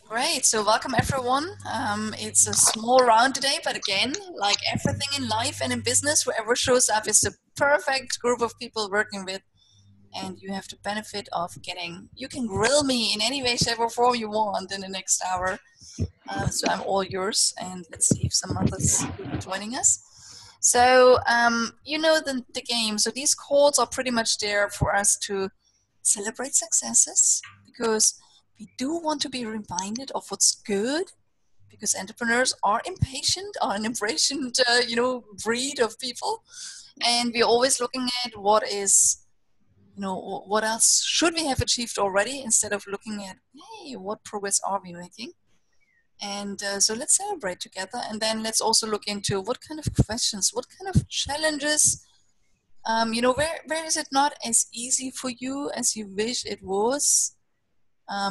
Great. So welcome everyone. It's a small round today, but again, like everything in life and in business, whoever shows up is the perfect group of people working with, and you have the benefit of getting. You can grill me in any way, shape, or form you want in the next hour. So I'm all yours, and let's see if some others will be joining us. So you know the game. So these calls are pretty much there for us to celebrate successes because we do want to be reminded of what's good because entrepreneurs are impatient, are an impatient, breed of people, and we're always looking at what is, what else should we have achieved already instead of looking at, hey, what progress are we making? And so let's celebrate together, and then let's also look into what kind of questions, what kind of challenges. Where is it not as easy for you as you wish it was?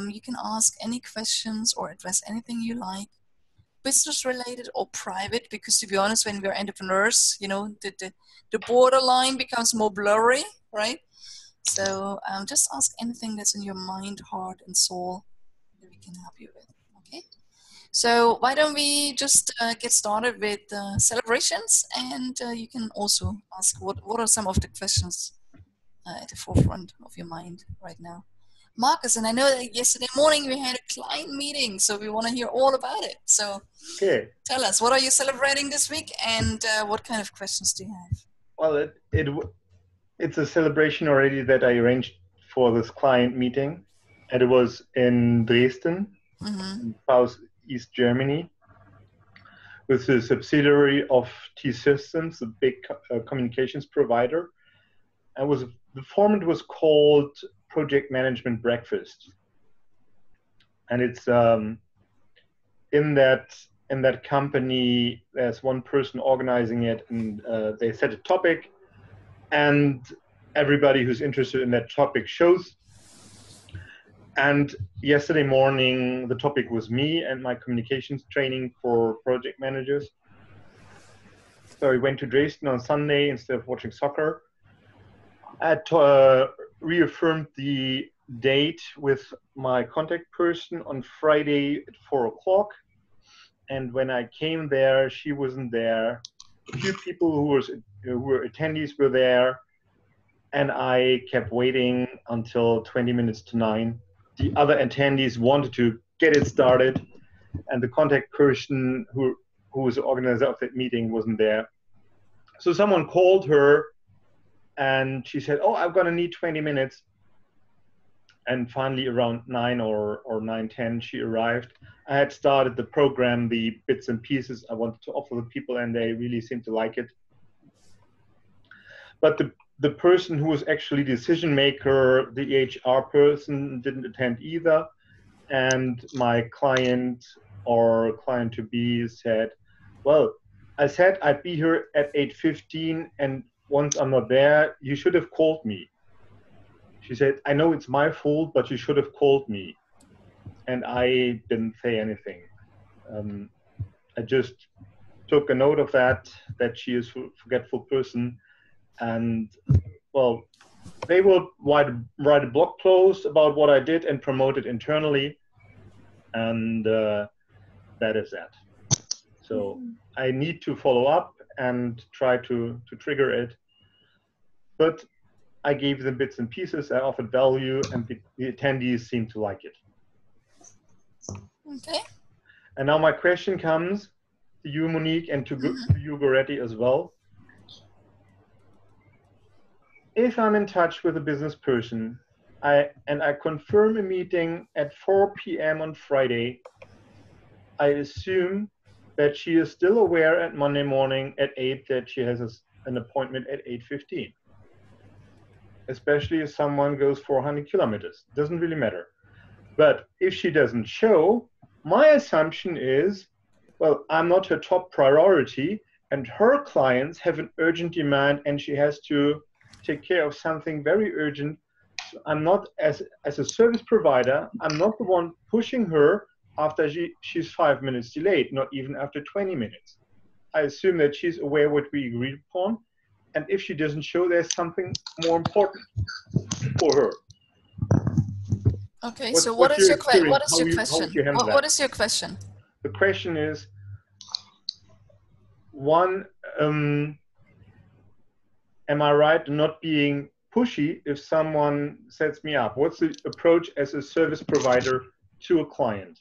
You can ask any questions or address anything you like, business related or private, because to be honest, when we're entrepreneurs, the borderline becomes more blurry, right? So just ask anything that's in your mind, heart, and soul that we can help you with, okay? So why don't we just get started with celebrations, and you can also ask what are some of the questions at the forefront of your mind right now. Marcus, and I know that yesterday morning we had a client meeting, so we want to hear all about it. So Okay. tell us, what are you celebrating this week, and what kind of questions do you have? Well, it's a celebration already that I arranged for this client meeting, and it was in Dresden, in southeast Germany, with a subsidiary of T-Systems, a big communications provider. And the format was called Project Management Breakfast, and it's in that company. There's one person organizing it, and they set a topic, and everybody who's interested in that topic shows. And yesterday morning, the topic was me and my communications training for project managers. So I went to Dresden on Sunday instead of watching soccer. I had reaffirmed the date with my contact person on Friday at 4 o'clock. And when I came there, she wasn't there. A few people who were attendees were there. And I kept waiting until 20 minutes to 9. The other attendees wanted to get it started, and the contact person who was the organizer of that meeting wasn't there. So someone called her, and she said, "Oh, I'm gonna need 20 minutes." And finally, around 9 or 9:10, she arrived. I had started the program, the bits and pieces I wanted to offer the people, and they really seemed to like it. But the person who was actually decision maker, the HR person, didn't attend either. And my client or client to be said, "Well, I said I'd be here at 8:15, and once I'm not there, you should have called me." She said, "I know it's my fault, but you should have called me." And I didn't say anything. I just took a note of that she is a forgetful person. And well, they will write a blog post about what I did and promote it internally, and that is that. So I need to follow up and try to trigger it, but I gave them bits and pieces. I offered value, and the attendees seem to like it. Okay. And now my question comes to you, Monique, and to you, Goretti, as well. If I'm in touch with a business person, I confirm a meeting at 4 p.m. on Friday, I assume that she is still aware at Monday morning at 8 that she has an appointment at 8:15. Especially if someone goes 400 kilometers. Doesn't really matter. But if she doesn't show, my assumption is, well, I'm not her top priority, and her clients have an urgent demand, and she has to take care of something very urgent. So I'm not, as a service provider, I'm not the one pushing her after she's 5 minutes delayed, not even after 20 minutes. I assume that she's aware what we agreed upon, and if she doesn't show, there's something more important for her. Okay, so what is your question? What is your question? The question is, one, am I right in not being pushy if someone sets me up? What's the approach as a service provider to a client?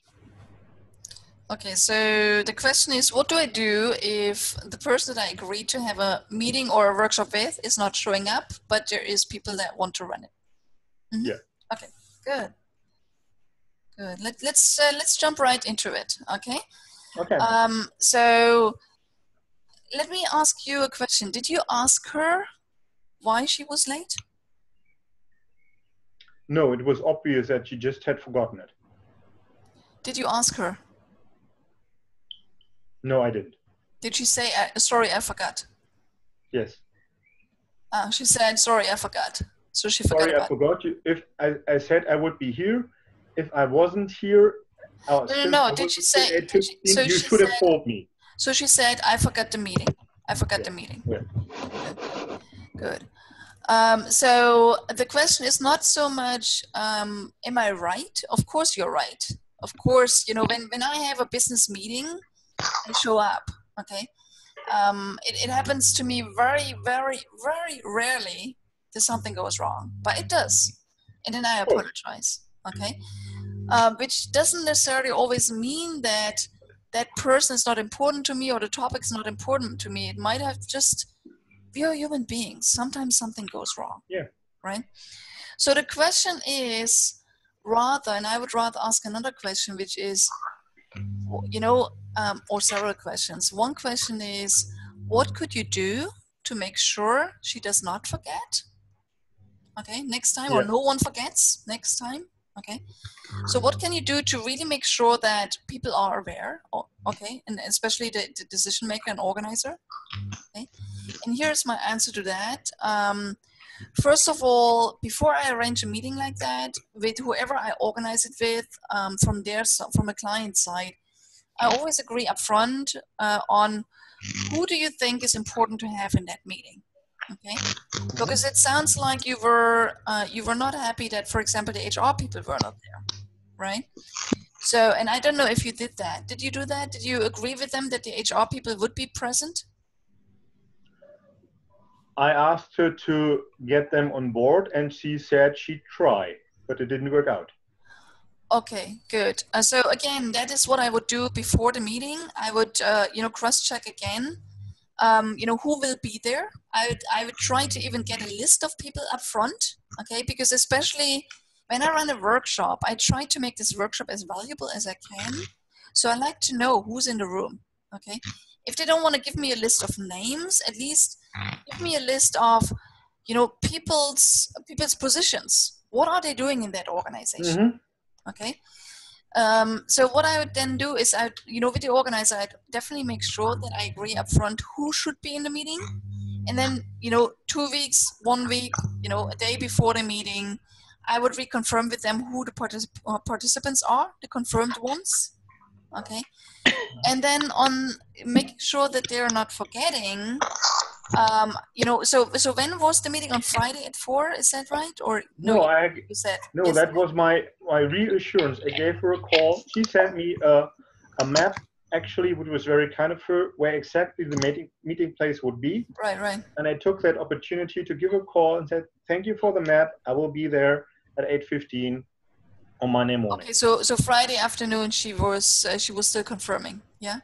Okay, so the question is, what do I do if the person that I agreed to have a meeting or a workshop with is not showing up, but there is people that want to run it? Mm-hmm. Yeah. Okay, good. Good. Let's jump right into it. Okay. Okay. So let me ask you a question. Did you ask her why she was late? No, it was obvious that she just had forgotten it. Did you ask her? No, I didn't. Did she say, sorry, I forgot? Yes. She said, sorry, I forgot. So she forgot. Sorry, I forgot you. If I said I would be here, if I wasn't here, no. Did she say? You should have told me. So she said, I forgot the meeting. I forgot the meeting. Yeah. Good. So the question is not so much, am I right? Of course you're right. Of course, you know, when I have a business meeting, I show up, okay? It happens to me very, very, very rarely that something goes wrong, but it does. And then I apologize, okay? Which doesn't necessarily always mean that that person is not important to me or the topic is not important to me. It might have just, we are human beings. Sometimes something goes wrong, right? So the question is rather, and I would rather ask another question, which is, you know, or several questions. One question is, what could you do to make sure she does not forget? Okay, next time, or no one forgets next time. Okay, so what can you do to really make sure that people are aware? Okay, and especially the decision maker and organizer. Okay, and here's my answer to that. First of all, before I arrange a meeting like that with whoever I organize it with, from a client side, I always agree upfront on who do you think is important to have in that meeting. Okay, because it sounds like you were not happy that, for example, the HR people were not there, right? So, and I don't know if you did that. Did you do that? Did you agree with them that the HR people would be present? I asked her to get them on board, and she said she'd try, but it didn't work out. Okay, good. So again, that is what I would do before the meeting. I would, cross-check again. Who will be there. I would try to even get a list of people up front, okay? Because especially when I run a workshop, I try to make this workshop as valuable as I can. So I like to know who's in the room, okay? If they don't want to give me a list of names, at least give me a list of, people's positions. What are they doing in that organization? Mm-hmm. Okay? So what I would then do is with the organizer, I'd definitely make sure that I agree up front who should be in the meeting. And then, 2 weeks, 1 week, a day before the meeting, I would reconfirm with them who the participants are, the confirmed ones. Okay. And then on making sure that they're not forgetting, so when was the meeting? On Friday at 4? Is that right? Or you said no. That was my reassurance. I gave her a call. She sent me a map, actually, which was very kind of her, where exactly the meeting place would be. Right. And I took that opportunity to give her a call and said, "Thank you for the map. I will be there at 8:15 on Monday morning." Okay, so Friday afternoon she was still confirming, yeah.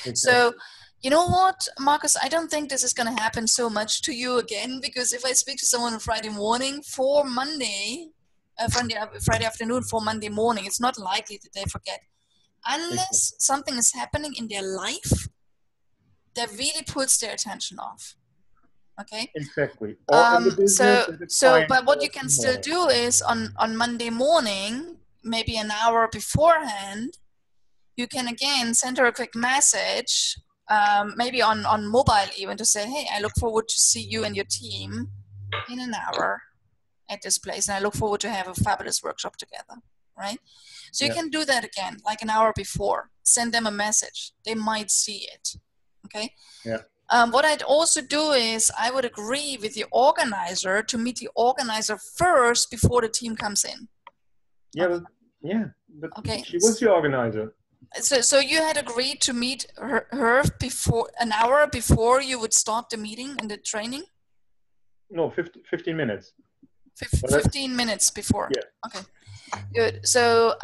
Exactly. So. You know what, Marcus, I don't think this is going to happen so much to you again, because if I speak to someone on Friday morning for Friday afternoon for Monday morning, it's not likely that they forget. Unless something is happening in their life that really puts their attention off. Okay? Exactly. But what you can still do is on Monday morning, maybe an hour beforehand, you can again send her a quick message, maybe on mobile even, to say, hey, I look forward to see you and your team in an hour at this place, and I look forward to have a fabulous workshop together, right? So you can do that again, like an hour before. Send them a message. They might see it, okay? Yeah. What I'd also do is I would agree with the organizer to meet the organizer first before the team comes in. Yeah, Okay. but Okay. she was the organizer. So you had agreed to meet her before, an hour before you would start the meeting and the training? No, 15 minutes. 15 minutes before. Yeah. Okay, good. So,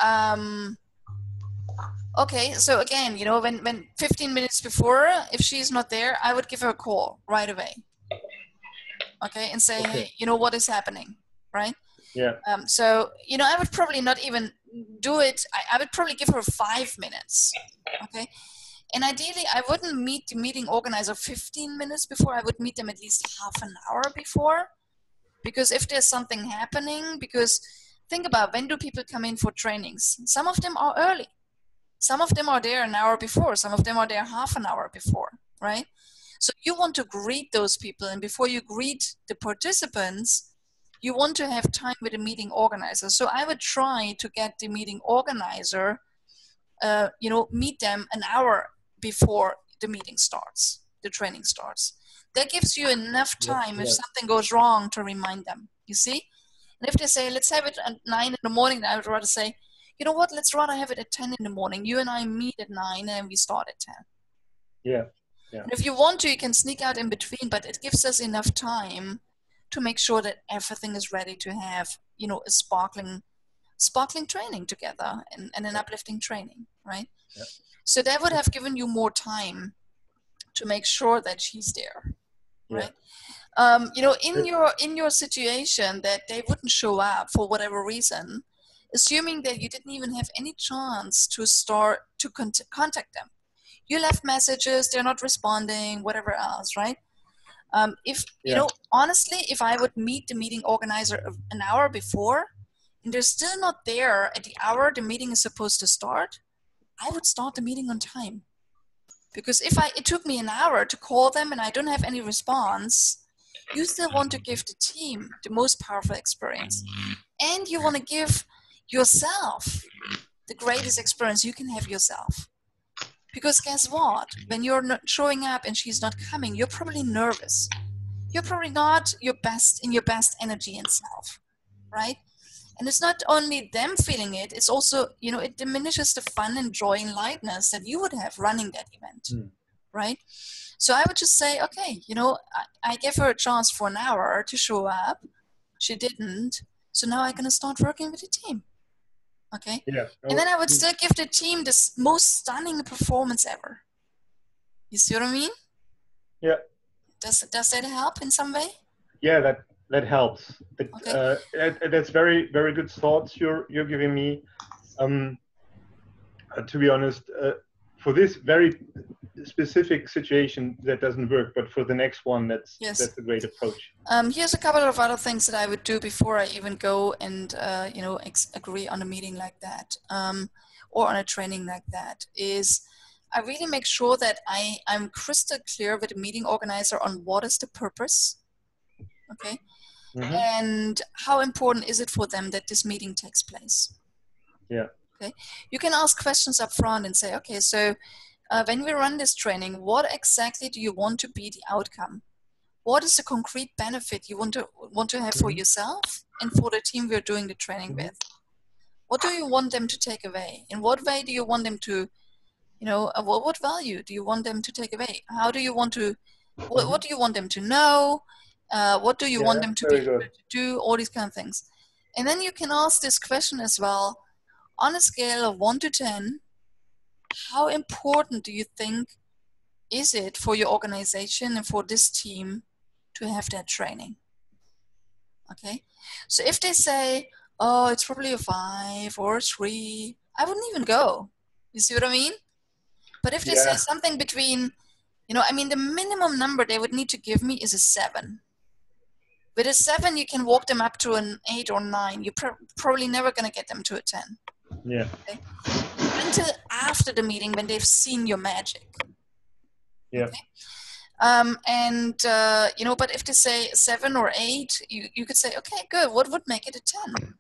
okay, so again, when 15 minutes before, if she's not there, I would give her a call right away. Okay, and say, Okay. hey, what is happening, right? Yeah. So, I would probably not even do it. I would probably give her 5 minutes. Okay. And ideally, I wouldn't meet the meeting organizer 15 minutes before. I would meet them at least half an hour before. Because if there's something happening, because think about, when do people come in for trainings? Some of them are early. Some of them are there an hour before. Some of them are there half an hour before, right? So you want to greet those people. And before you greet the participants, you want to have time with the meeting organizer. So I would try to get the meeting organizer, meet them an hour before the meeting starts, the training starts. That gives you enough time if something goes wrong to remind them, you see? And if they say, let's have it at 9 in the morning, I would rather say, you know what, let's rather have it at 10 in the morning. You and I meet at 9 and we start at 10. Yeah. And if you want to, you can sneak out in between, but it gives us enough time to make sure that everything is ready to have, a sparkling training together and an uplifting training, right? Yeah. So that would have given you more time to make sure that she's there, right? In your situation that they wouldn't show up for whatever reason, assuming that you didn't even have any chance to start to contact them. You left messages, they're not responding, whatever else, right? Honestly, if I would meet the meeting organizer an hour before and they're still not there at the hour the meeting is supposed to start, I would start the meeting on time. Because if it took me an hour to call them and I don't have any response, you still want to give the team the most powerful experience. And you want to give yourself the greatest experience you can have yourself. Because guess what? When you're not showing up and she's not coming, you're probably nervous. You're probably not in your best energy and self, right? And it's not only them feeling it, it's also, it diminishes the fun and joy and lightness that you would have running that event, right? So I would just say, okay, I gave her a chance for an hour to show up. She didn't. So now I'm going to start working with the team. Okay. Yeah. And then I would still give the team this most stunning performance ever. You see what I mean? Yeah. Does that help in some way? Yeah, that helps. That's very, very good thoughts you're giving me. To be honest, for this very specific situation, that doesn't work. But for the next one, that's a great approach. Here's a couple of other things that I would do before I even go and agree on a meeting like that, or on a training like that. Is I really make sure that I'm crystal clear with the meeting organizer on what is the purpose, okay, and how important is it for them that this meeting takes place. Yeah. Okay. You can ask questions up front and say, okay, so when we run this training, what exactly do you want to be the outcome? What is the concrete benefit you want to have for yourself and for the team we're doing the training with? What do you want them to take away? In what way do you want them to, what value do you want them to take away? How do you want to, what do you want them to know? What do you want them to be able to do? All these kind of things. And then you can ask this question as well, on a scale of 1 to 10, how important do you think is it for your organization and for this team to have that training? Okay. So if they say, oh, it's probably a 5 or a 3, I wouldn't even go. You see what I mean? But if they say something between, the minimum number they would need to give me is a 7. With a 7, you can walk them up to an 8 or 9. You're probably never going to get them to a 10. Yeah. Okay? Until after the meeting when they've seen your magic. Yeah. Okay? But if they say 7 or 8, you could say, okay, good. What would make it a 10?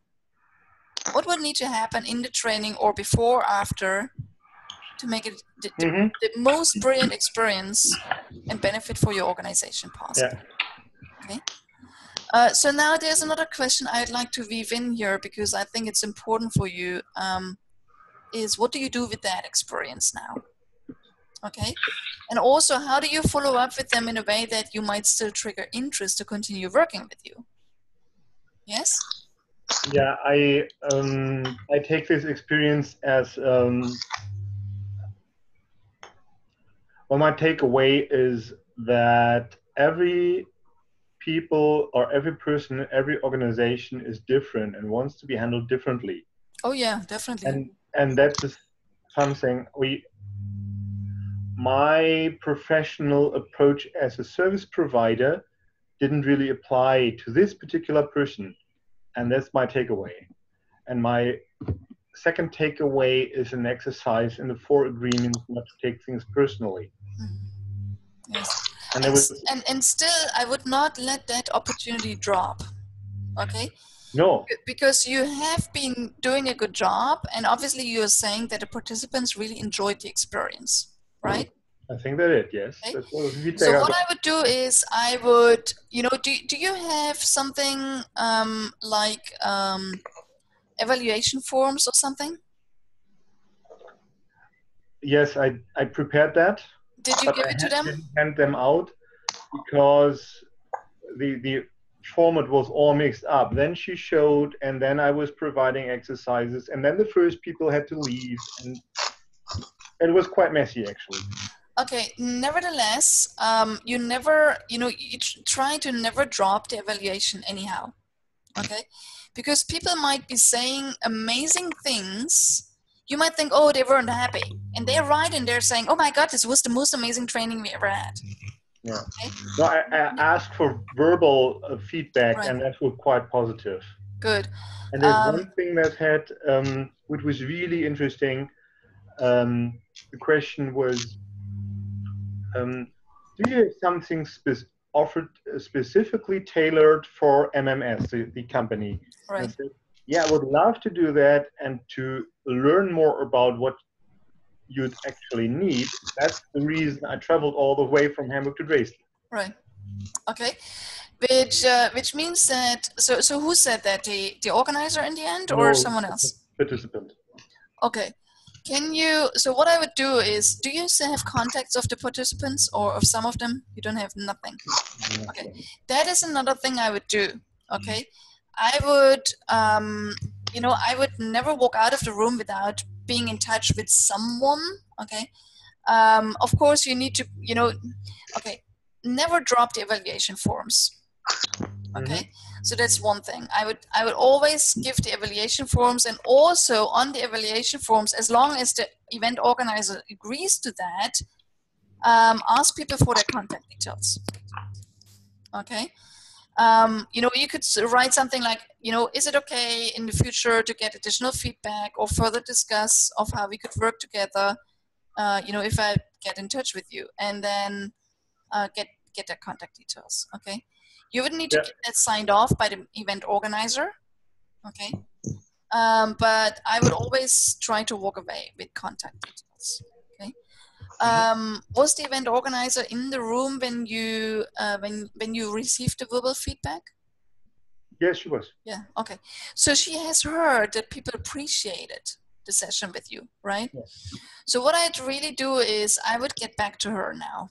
What would need to happen in the training or before, after, to make it the most brilliant experience and benefit for your organization possible? Yeah. Okay. So now there's another question I'd like to weave in here because I think it's important for you. Is what do you do with that experience now? Okay. And also, how do you follow up with them in a way that you might still trigger interest to continue working with you? Yes? Yeah, I take this experience as well, my takeaway is that every people or every person, every organization is different and wants to be handled differently. Oh yeah, definitely. And that's something my professional approach as a service provider didn't really apply to this particular person. And that's my takeaway. And my second takeaway is an exercise in the 4 agreements not to take things personally. Yes. And still, I would not let that opportunity drop. Okay? No. Because you have been doing a good job, and obviously you're saying that the participants really enjoyed the experience, right? I think that it, yes. Okay. So what I would do is I would, do you have something like evaluation forms or something? Yes, I prepared that. Did you give it to them? I didn't hand them out because the format was all mixed up. Then she showed, and then I was providing exercises, and then the first people had to leave, and it was quite messy, actually. Okay, nevertheless, you never, you try to never drop the evaluation anyhow, okay? Because people might be saying amazing things. You might think, oh, they weren't happy. And they're right, and they're saying, oh my God, this was the most amazing training we ever had. Yeah. Okay? No, I asked for verbal feedback, right. And that was quite positive. Good. And there's one thing that had, which was really interesting. The question was, do you have something offered specifically tailored for MMS, the company? Right. And I said, yeah, I would love to do that and to learn more about what you'd actually need. That's the reason I traveled all the way from Hamburg to Dresden. Right. Okay. Which means that, so who said that? The organizer in the end, or someone else? Participant. Okay. So what I would do is, do you still have contacts of the participants or of some of them? You don't have nothing. Okay. That is another thing I would do. Okay. I would, I would never walk out of the room without being in touch with someone. Okay. Of course, you need to, okay, never drop the evaluation forms. Okay. So that's one thing. I would always give the evaluation forms, and also on the evaluation forms, as long as the event organizer agrees to that, ask people for their contact details. Okay. You could write something like, is it okay in the future to get additional feedback or further discuss of how we could work together, if I get in touch with you, and then get their contact details. Okay. You would need to get that signed off by the event organizer, okay? But I would always try to walk away with contact details, okay? Was the event organizer in the room when you received the verbal feedback? Yes, she was. Yeah, okay. So she has heard that people appreciated the session with you, right? Yes. So what I'd really do is I would get back to her now.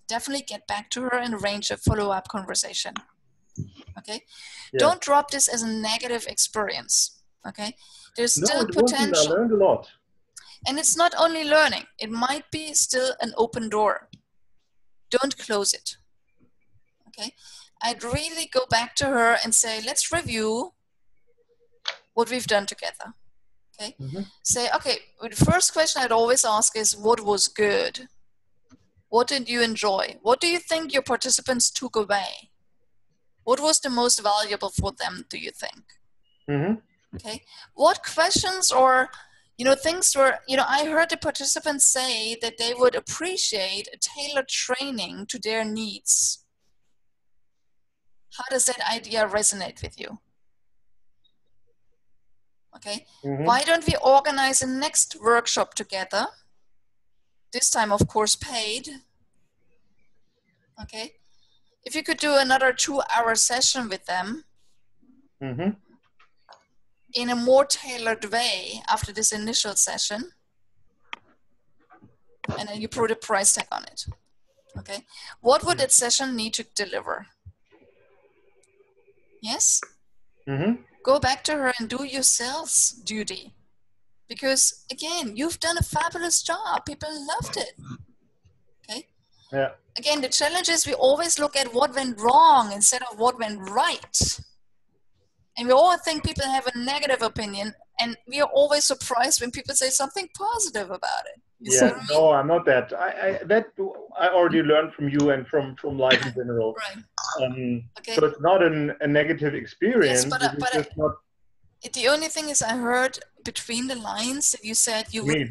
Definitely get back to her and arrange a follow-up conversation. Okay? Yeah. Don't drop this as a negative experience. Okay? There's still potential. I learned a lot. And it's not only learning. It might be still an open door. Don't close it. Okay? I'd really go back to her and say, let's review what we've done together. Okay? Say, okay, the first question I'd always ask is, what was good? What did you enjoy? What do you think your participants took away? What was the most valuable for them, do you think? Okay. What questions or, things were, I heard the participants say that they would appreciate a tailored training to their needs. How does that idea resonate with you? Okay. Why don't we organize a next workshop together? This time, of course, paid. Okay. if you could do another 2-hour session with them in a more tailored way after this initial session, and then you put a price tag on it. Okay, what would that session need to deliver? Yes? Go back to her and do your sales duty. Because again, you've done a fabulous job. People loved it. Okay? Yeah. Again, the challenge is we always look at what went wrong instead of what went right. And we all think people have a negative opinion, and we are always surprised when people say something positive about it. You see what I mean? No, I'm not that. I already learned from you and from life in general. Right. Okay. So it's not a negative experience. Yes, but the only thing is, I heard between the lines that you said you would.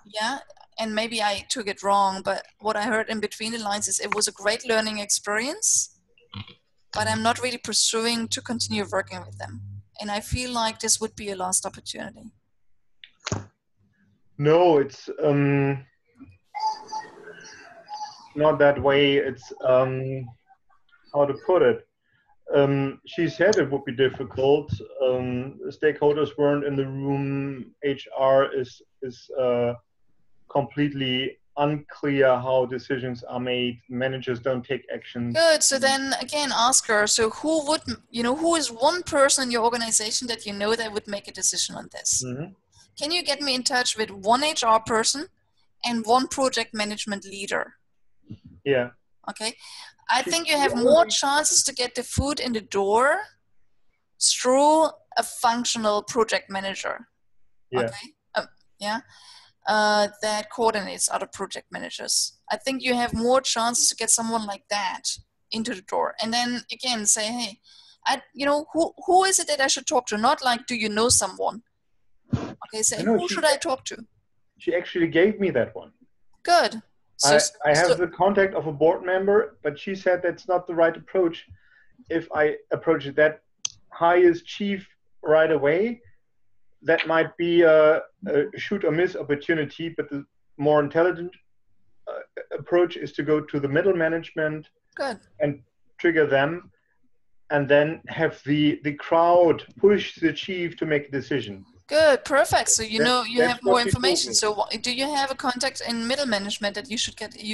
Yeah, and maybe I took it wrong, but what I heard in between the lines is it was a great learning experience, but I'm not really pursuing to continue working with them. And I feel like this would be a lost opportunity. No, it's not that way. It's how to put it. She said it would be difficult. Stakeholders weren't in the room. HR is completely unclear how decisions are made. Managers don't take action. Good. So then again, ask her. So who is one person in your organization that you know that would make a decision on this? Can you get me in touch with one HR person and one project management leader? Yeah. Okay. I think you have more chances to get the foot in the door through a functional project manager. Yeah. Okay. That coordinates other project managers. I think you have more chances to get someone like that into the door. And then again, say, hey, who is it that I should talk to? Not like, do you know someone? Okay, say, who should I talk to? She actually gave me that one. Good. So, I have the contact of a board member, but she said that's not the right approach. If I approach that highest chief right away, that might be a shoot or miss opportunity, but the more intelligent approach is to go to the middle management. Good. And trigger them, and then have the crowd push the chief to make a decision. Good, perfect. So you have more information. So do you have a contact in middle management that you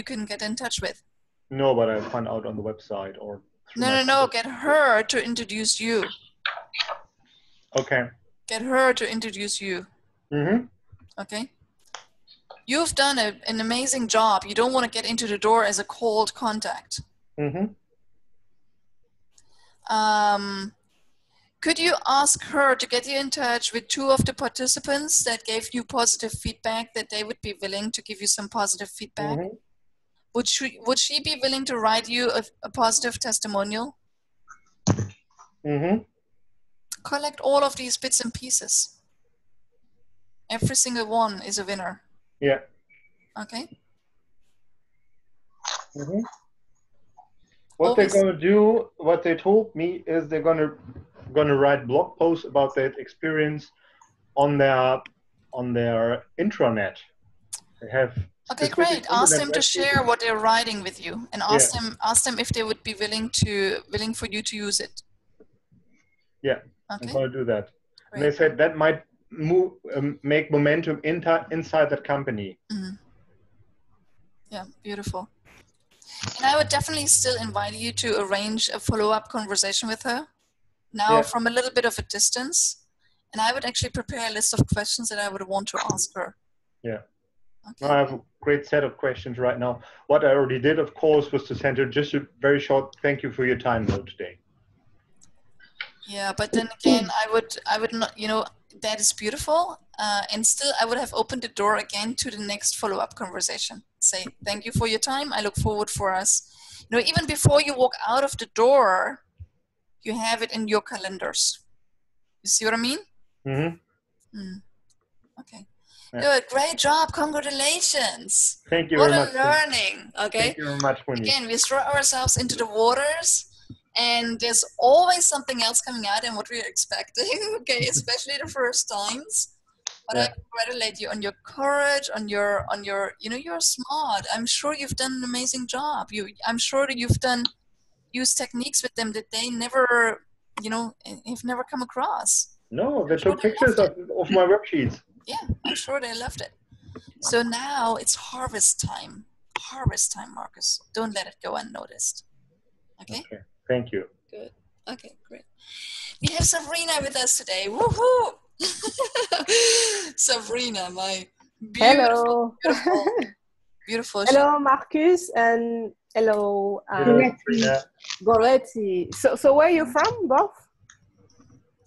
can get in touch with? No, but I find out on the website or. No. Get her to introduce you. Okay. Get her to introduce you. Okay. You've done an amazing job. You don't want to get into the door as a cold contact. Could you ask her to get you in touch with 2 of the participants that gave you positive feedback, that they would be willing to give you some positive feedback? Would she be willing to write you a positive testimonial? Collect all of these bits and pieces. Every single one is a winner. Yeah. Okay. What they're going to do, what they told me, is they're going to write blog posts about that experience on their intranet. They have. Okay, great. Ask them to share what they're writing with you, and ask them if they would be willing for you to use it. Yeah, okay. I'm going to do that. Great. And they said that might make momentum inside that company. Yeah, beautiful. And I would definitely still invite you to arrange a follow-up conversation with her, now from a little bit of a distance. And I would actually prepare a list of questions that I would want to ask her. Yeah. Okay. I have a great set of questions right now. What I already did, of course, was to send her just a very short thank you for your time note today. Yeah, but then again, I would not, that is beautiful. And still, I would have opened the door again to the next follow-up conversation. Say, thank you for your time. I look forward for us. Even before you walk out of the door, you have it in your calendars. You see what I mean? Okay. Yeah. Good. Great job. Congratulations. Thank you very much. What a learning. Okay. Thank you very much, Winnie. Again, we throw ourselves into the waters. And there's always something else coming out than what we're expecting, okay, especially the first times. But I congratulate you on your courage, on your, you're smart. I'm sure you've done an amazing job. I'm sure that you've use techniques with them that they never, you know, have never come across. No, they took pictures of my worksheets. Yeah, I'm sure they loved it. So now it's harvest time. Harvest time, Marcus. Don't let it go unnoticed. Okay? Okay, thank you. Good. Okay, great. We have Sabrina with us today. Woohoo! Sabrina, my beautiful, hello. Beautiful. Hello, Marcus, and hello, Goretti. So where are you from, both?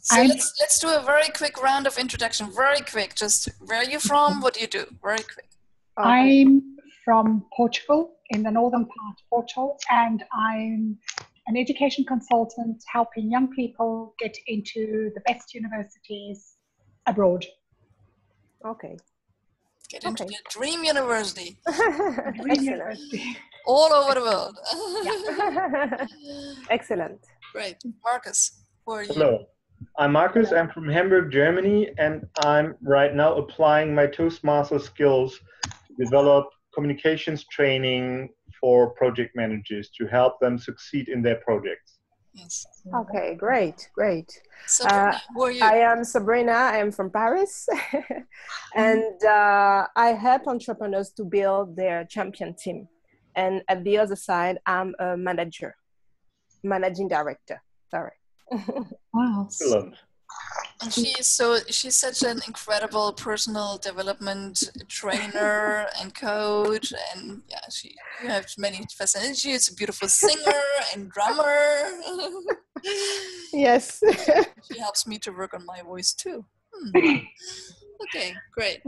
So let's do a very quick round of introduction. Very quick. Just where are you from? What do you do? Very quick. Okay. I'm from Portugal, in the northern part of Portugal, and I'm an education consultant helping young people get into the best universities abroad. Okay. Get into the dream university. Dream university. All over the world. Excellent. Great. Marcus, who are you? Hello. I'm Marcus. I'm from Hamburg, Germany, and I'm right now applying my Toastmaster skills to develop communications training for project managers to help them succeed in their projects. Yes. Okay, great. Sabrina, who are you? I am Sabrina. I am from Paris, and I help entrepreneurs to build their champion team. And at the other side, I'm a managing director. Sorry. Wow. Excellent. And she's such an incredible personal development trainer and coach, and yeah, you have many facilities. She's a beautiful singer and drummer. Yes. She helps me to work on my voice too. Okay, great.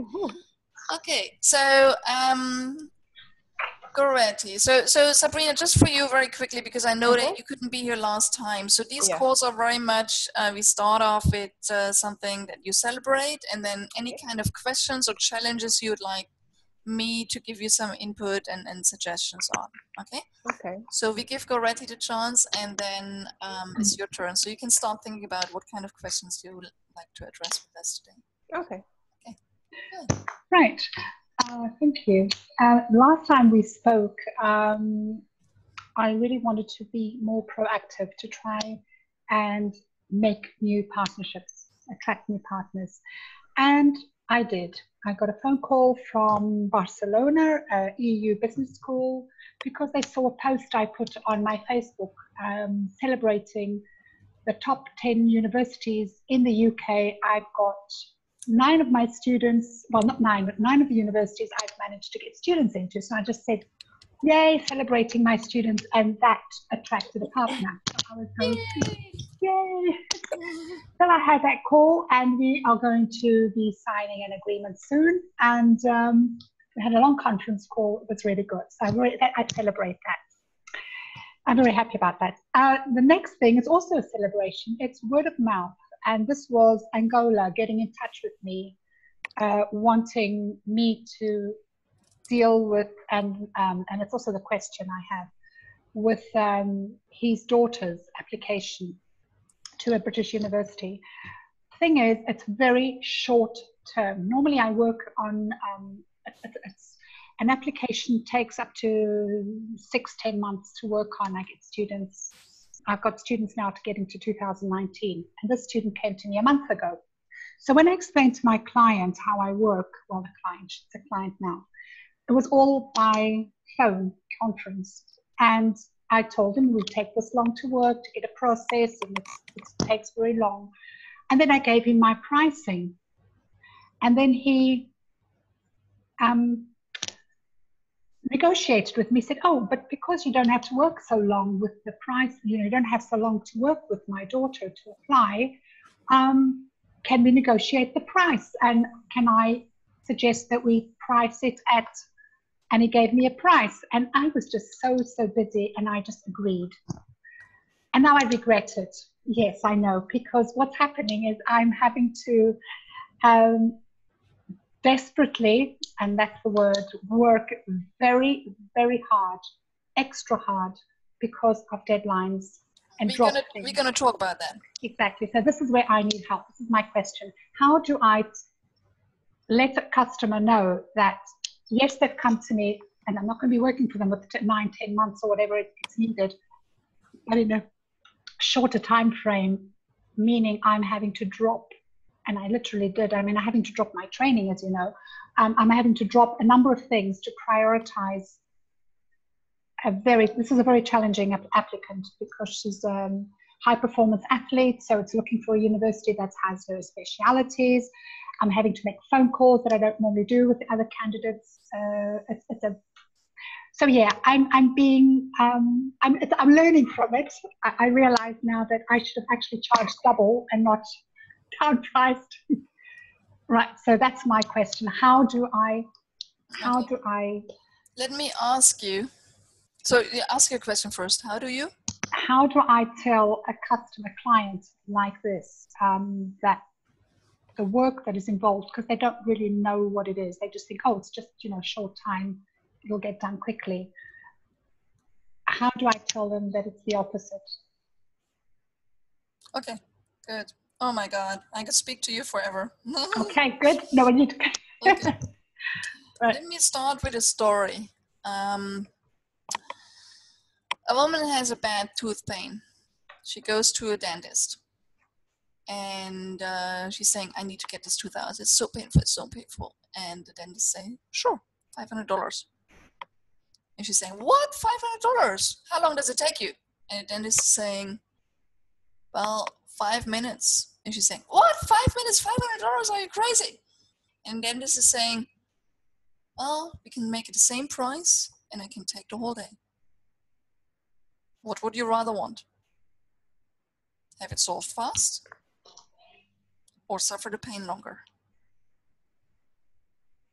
Okay, so Goretti. So Sabrina, just for you very quickly, because I know that you couldn't be here last time. So these calls are very much, we start off with something that you celebrate, and then any kind of questions or challenges you would like me to give you some input and suggestions on. Okay? Okay. So we give Goretti the chance, and then it's your turn. So you can start thinking about what kind of questions you would like to address with us today. Okay. Good. Right. Thank you. Last time we spoke, I really wanted to be more proactive to try and make new partnerships, attract new partners. And I did. I got a phone call from Barcelona, EU Business School, because they saw a post I put on my Facebook celebrating the top 10 universities in the UK. I've got 9 of my students, well, not 9, but 9 of the universities I've managed to get students into. So I just said, yay, celebrating my students, and that attracted a partner. So I was going, yay. So I had that call, and we are going to be signing an agreement soon. And we had a long conference call. It was really good. So I celebrate that. I'm very happy about that. The next thing is also a celebration. It's word of mouth. And this was Angola getting in touch with me, wanting me to deal with, and it's also the question I have, with his daughter's application to a British university. Thing is, it's very short term. Normally I work on, an application takes up to 6-10 months to work on. I get students. I've got students now to get into 2019, and this student came to me a month ago. So when I explained to my client how I work, well, she's a client now, it was all by phone conference. And I told him it would take this long to work, to get a process, and it takes very long. And then I gave him my pricing. And then he negotiated with me, said, oh, but because you don't have to work so long with the price, you don't have so long to work with my daughter to apply, can we negotiate the price? And can I suggest that we price it at, and he gave me a price. And I was just so busy, and I just agreed. And now I regret it. Yes, I know, because what's happening is I'm having to desperately, and that's the word, work very, very hard, extra hard, because of deadlines and drop things. We're going to talk about that. Exactly. So this is where I need help. This is my question. How do I let a customer know that, yes, they've come to me, and I'm not going to be working for them with 9-10 months or whatever it's needed, but in a shorter time frame, meaning I'm having to drop, and I literally did. I mean, I'm having to drop my training, as you know. I'm having to drop a number of things to prioritize this is a very challenging applicant because she's a high performance athlete. So it's looking for a university that has her specialities. I'm having to make phone calls that I don't normally do with the other candidates. So yeah, I'm learning from it. I realize now that I should have actually charged double and not downpriced. Right. So that's my question. How do I? Let me ask you. So ask your question first. How do I tell a customer client like this that the work that is involved, because they don't really know what it is. They just think, oh, it's just, short time. It'll get done quickly. How do I tell them that it's the opposite? Okay, good. Oh my God, I could speak to you forever. Okay, good. No, I need to. Okay. Right. Let me start with a story. A woman has a bad tooth pain. She goes to a dentist and she's saying, I need to get this tooth out. It's so painful, it's so painful. And the dentist saying, sure, $500. And she's saying, what, $500? How long does it take you? And the dentist is saying, well, 5 minutes. And she's saying, what, 5 minutes, $500? Are you crazy? And the dentist is saying, well, we can make it the same price and I can take the whole day. What would you rather want? Have it solved fast or suffer the pain longer?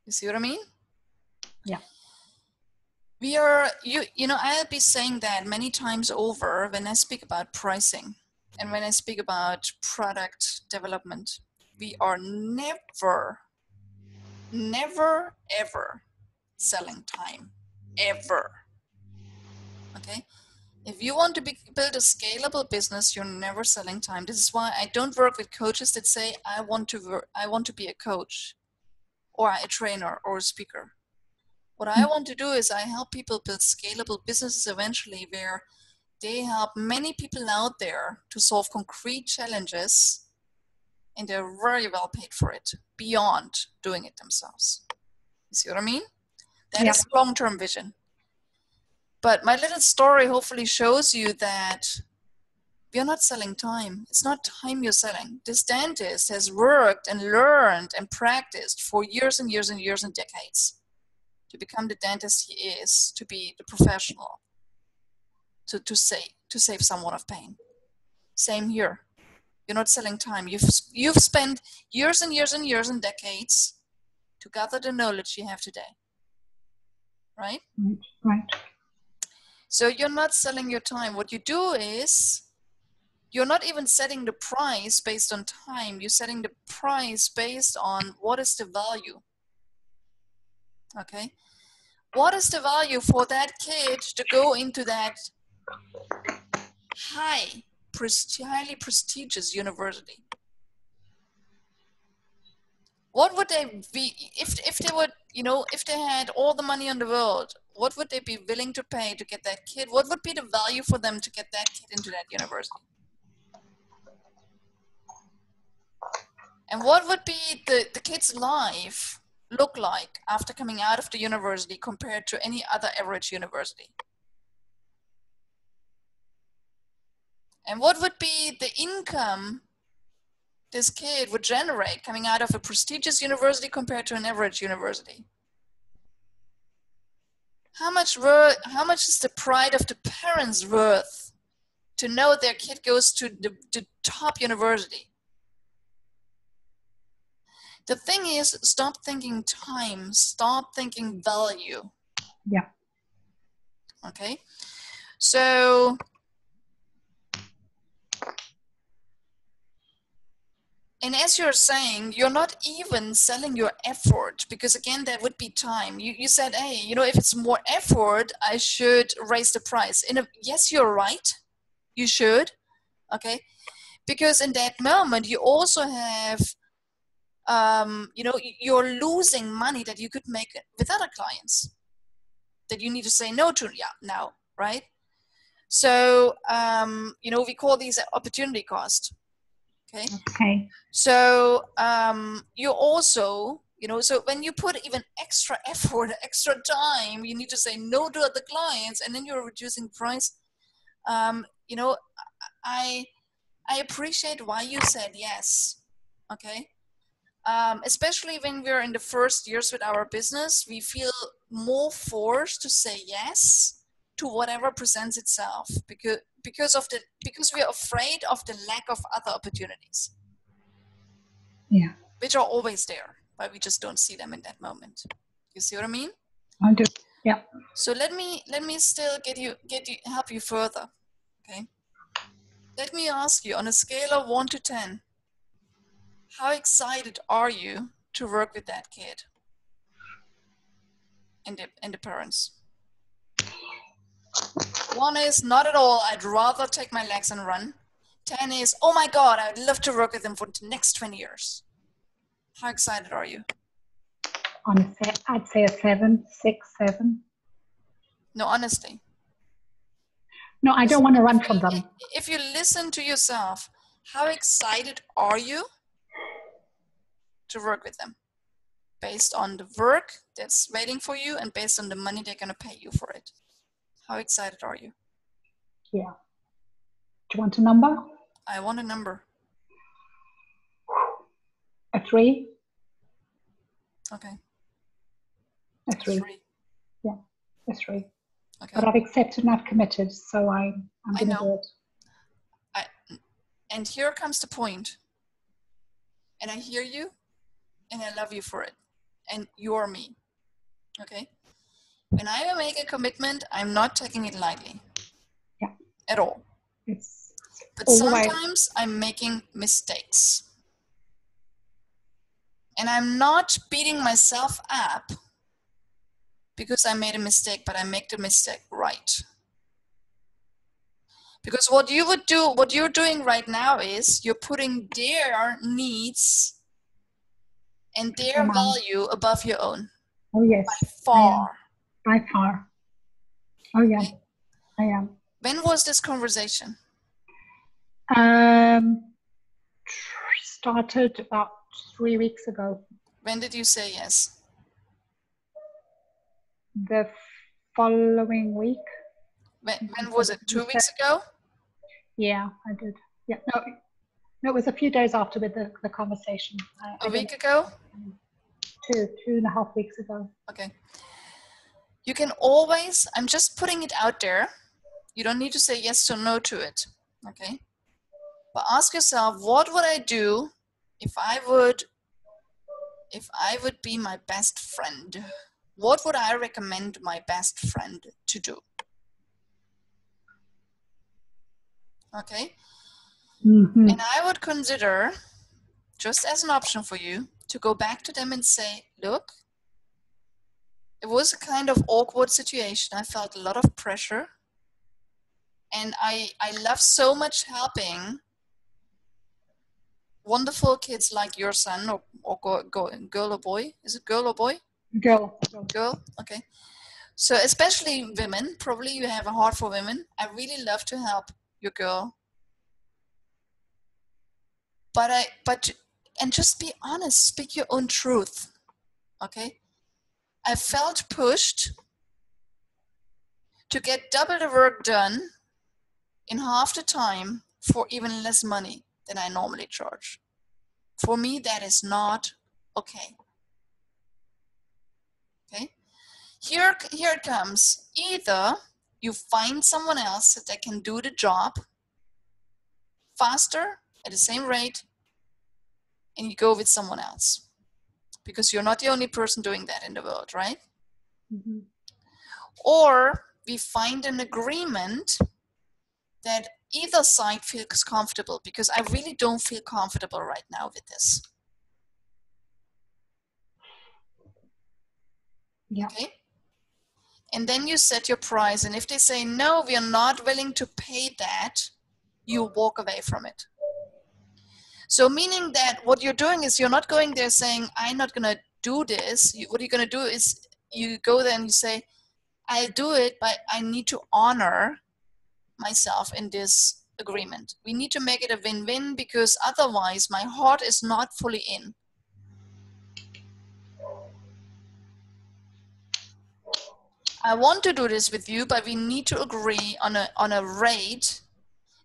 You see what I mean? Yeah. I'll be saying that many times over when I speak about pricing and when I speak about product development. We are never, ever selling time, ever. Okay? If you want to build a scalable business, you're never selling time. This is why I don't work with coaches that say, I want to be a coach or a trainer or a speaker. What I want to do is I help people build scalable businesses eventually where they help many people out there to solve concrete challenges and they're very well paid for it beyond doing it themselves. You see what I mean? That is long-term vision. But my little story hopefully shows you that you're not selling time. It's not time you're selling. This dentist has worked and learned and practiced for years and years and years and decades to become the dentist he is, to be the professional, to save someone of pain. Same here. You're not selling time. You've spent years and years and years and decades to gather the knowledge you have today. Right? Right. So you're not selling your time. What you do is you're not even setting the price based on time. You're setting the price based on what is the value. Okay? What is the value for that kid to go into that highly prestigious university? What would they be if they would, if they had all the money in the world? What would they be willing to pay to get that kid? What would be the value for them to get that kid into that university? And what would be the kid's life look like after coming out of the university compared to any other average university? And what would be the income this kid would generate coming out of a prestigious university compared to an average university? How much is the pride of the parents worth to know their kid goes to the top university? The thing is, stop thinking time, stop thinking value. Yeah. Okay. So and as you're saying, you're not even selling your effort because again, that would be time. You said, hey, if it's more effort, I should raise the price. Yes, you're right. You should. Okay. Because in that moment, you also have, you're losing money that you could make with other clients that you need to say no to now, right? So, we call these opportunity cost. Okay. Okay. So you also, so when you put even extra effort, extra time, you need to say no to other clients, and then you're reducing price. I appreciate why you said yes. Okay. Especially when we're in the first years with our business, we feel more forced to say yes to whatever presents itself because we are afraid of the lack of other opportunities. Yeah. Which are always there, but we just don't see them in that moment. You see what I mean? I do. Yeah. So let me still help you further. Okay. Let me ask you, on a scale of 1 to 10, how excited are you to work with that kid and the parents? 1 is not at all, I'd rather take my legs and run. 10 is, oh my God, I'd love to work with them for the next 20 years. How excited are you? Honestly, I'd say a 7, 6, 7. No, honestly. No, I don't want to run from them. If you listen to yourself, how excited are you to work with them? Based on the work that's waiting for you and based on the money they're going to pay you for it. How excited are you? Yeah. Do you want a number? I want a number. A 3. Okay. A 3. 3. Yeah, a 3. Okay. But I've accepted and I've committed, so I'm going to do it. And here comes the point. And I hear you, and I love you for it. And you're me. Okay? When I make a commitment, I'm not taking it lightly. Yeah. At all. But sometimes I'm making mistakes. And I'm not beating myself up because I made a mistake, but I make the mistake right. Because what you're doing right now is you're putting their needs and their value above your own. Oh, yes. By far. By far. Oh, yeah. Okay. I am. When was this conversation? Started about 3 weeks ago. When did you say yes? The following week. When was it? 2 weeks ago? Yeah, I did. Yeah, no, it was a few days after with the conversation. A week ago? 2.5 weeks ago. Okay. You can always, I'm just putting it out there. You don't need to say yes or no to it. Okay. But ask yourself, what would I do if I would be my best friend? What would I recommend my best friend to do? Okay. Mm-hmm. And I would consider, just as an option for you, to go back to them and say, look, it was a kind of awkward situation. I felt a lot of pressure. And I love so much helping wonderful kids like your son or girl or boy. Is it girl or boy? Girl. Girl, okay. So especially women, probably you have a heart for women. I really love to help your girl. And just be honest, speak your own truth, okay? I felt pushed to get double the work done in half the time for even less money than I normally charge. For me, that is not okay. Okay? Here it comes. Either you find someone else that can do the job faster at the same rate, and you go with someone else. Because you're not the only person doing that in the world, right? Mm-hmm. Or we find an agreement that either side feels comfortable, because I really don't feel comfortable right now with this. Yeah. Okay? And then you set your price, and if they say, no, we are not willing to pay that, you walk away from it. So meaning that what you're doing is you're not going there saying, I'm not going to do this. What you're going to do is you go there and you say, I'll do it, but I need to honor myself in this agreement. We need to make it a win-win, because otherwise my heart is not fully in. I want to do this with you, but we need to agree on a rate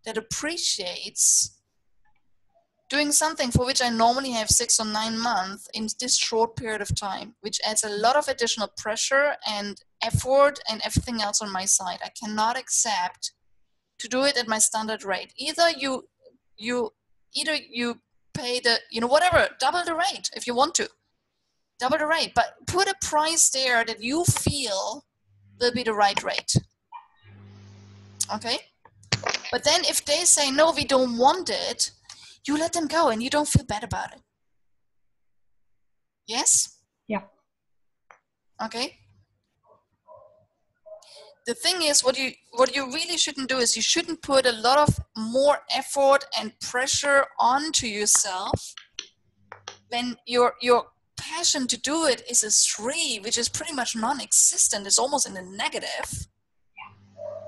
that appreciates doing something for which I normally have 6 or 9 months in this short period of time, which adds a lot of additional pressure and effort and everything else on my side. I cannot accept to do it at my standard rate. Either you pay the, whatever, double the rate if you want to. Double the rate, but put a price there that you feel will be the right rate. Okay? But then if they say, no, we don't want it, you let them go and you don't feel bad about it. Yes? Yeah. Okay? The thing is, what you really shouldn't do is you shouldn't put a lot of more effort and pressure onto yourself when your passion to do it is a 3, which is pretty much non-existent. It's almost in the negative.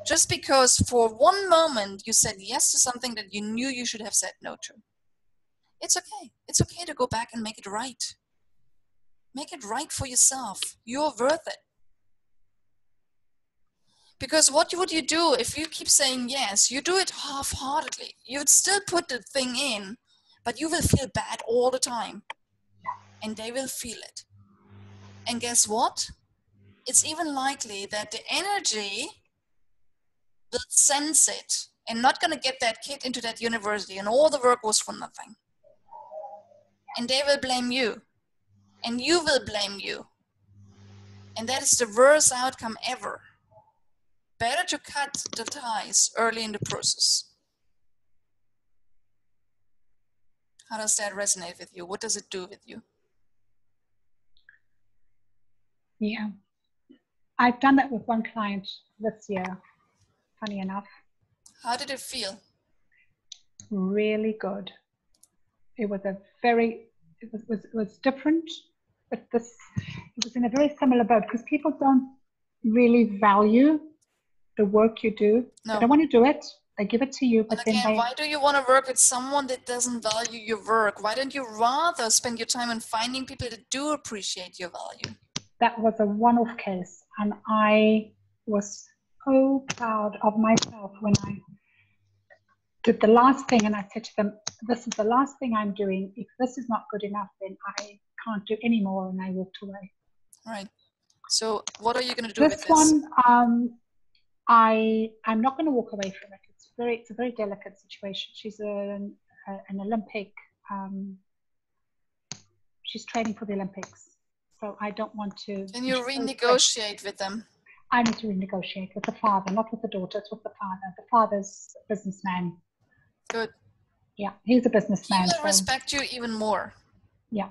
Just because for one moment you said yes to something that you knew you should have said no to. It's okay. It's okay to go back and make it right. Make it right for yourself. You're worth it. Because what would you do if you keep saying yes? You do it half-heartedly. You would still put the thing in, but you will feel bad all the time. And they will feel it. And guess what? It's even likely that the energy will sense it and not going to get that kid into that university, and all the work was for nothing. And they will blame you. And you will blame you. And that is the worst outcome ever. Better to cut the ties early in the process. How does that resonate with you? What does it do with you? Yeah. I've done that with one client this year, funny enough. How did it feel? Really good. It was it was different, but it was in a very similar boat, because people don't really value the work you do. No. They don't want to do it. They give it to you, but and again, then why do you want to work with someone that doesn't value your work? Why don't you rather spend your time on finding people that do appreciate your value? That was a one-off case, and I was so proud of myself when I did the last thing, and I said to them, this is the last thing I'm doing. If this is not good enough, then I can't do any more, and I walked away. Right. So what are you going to do with this? This one, I'm not going to walk away from it. It's a very delicate situation. She's an Olympic, she's training for the Olympics. So I don't want to. Can you renegotiate with them? I need to renegotiate with the father, not with the daughter. It's with the father. The father's a businessman. Good. Yeah, he's a businessman. He will respect you even more. Yeah.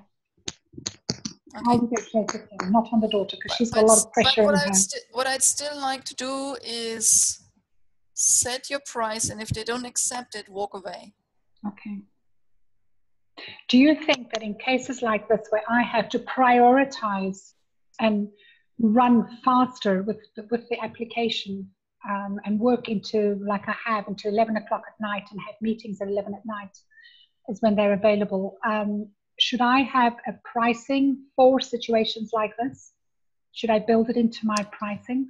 Okay. I'll negotiate with him, not on the daughter, because she's got a lot of pressure on her. What I'd still like to do is set your price, and if they don't accept it, walk away. Okay. Do you think that in cases like this, where I have to prioritize and run faster with the application and work into, like I have, until 11 o'clock at night, and have meetings at 11 at night is when they're available, should I have a pricing for situations like this? Should I build it into my pricing?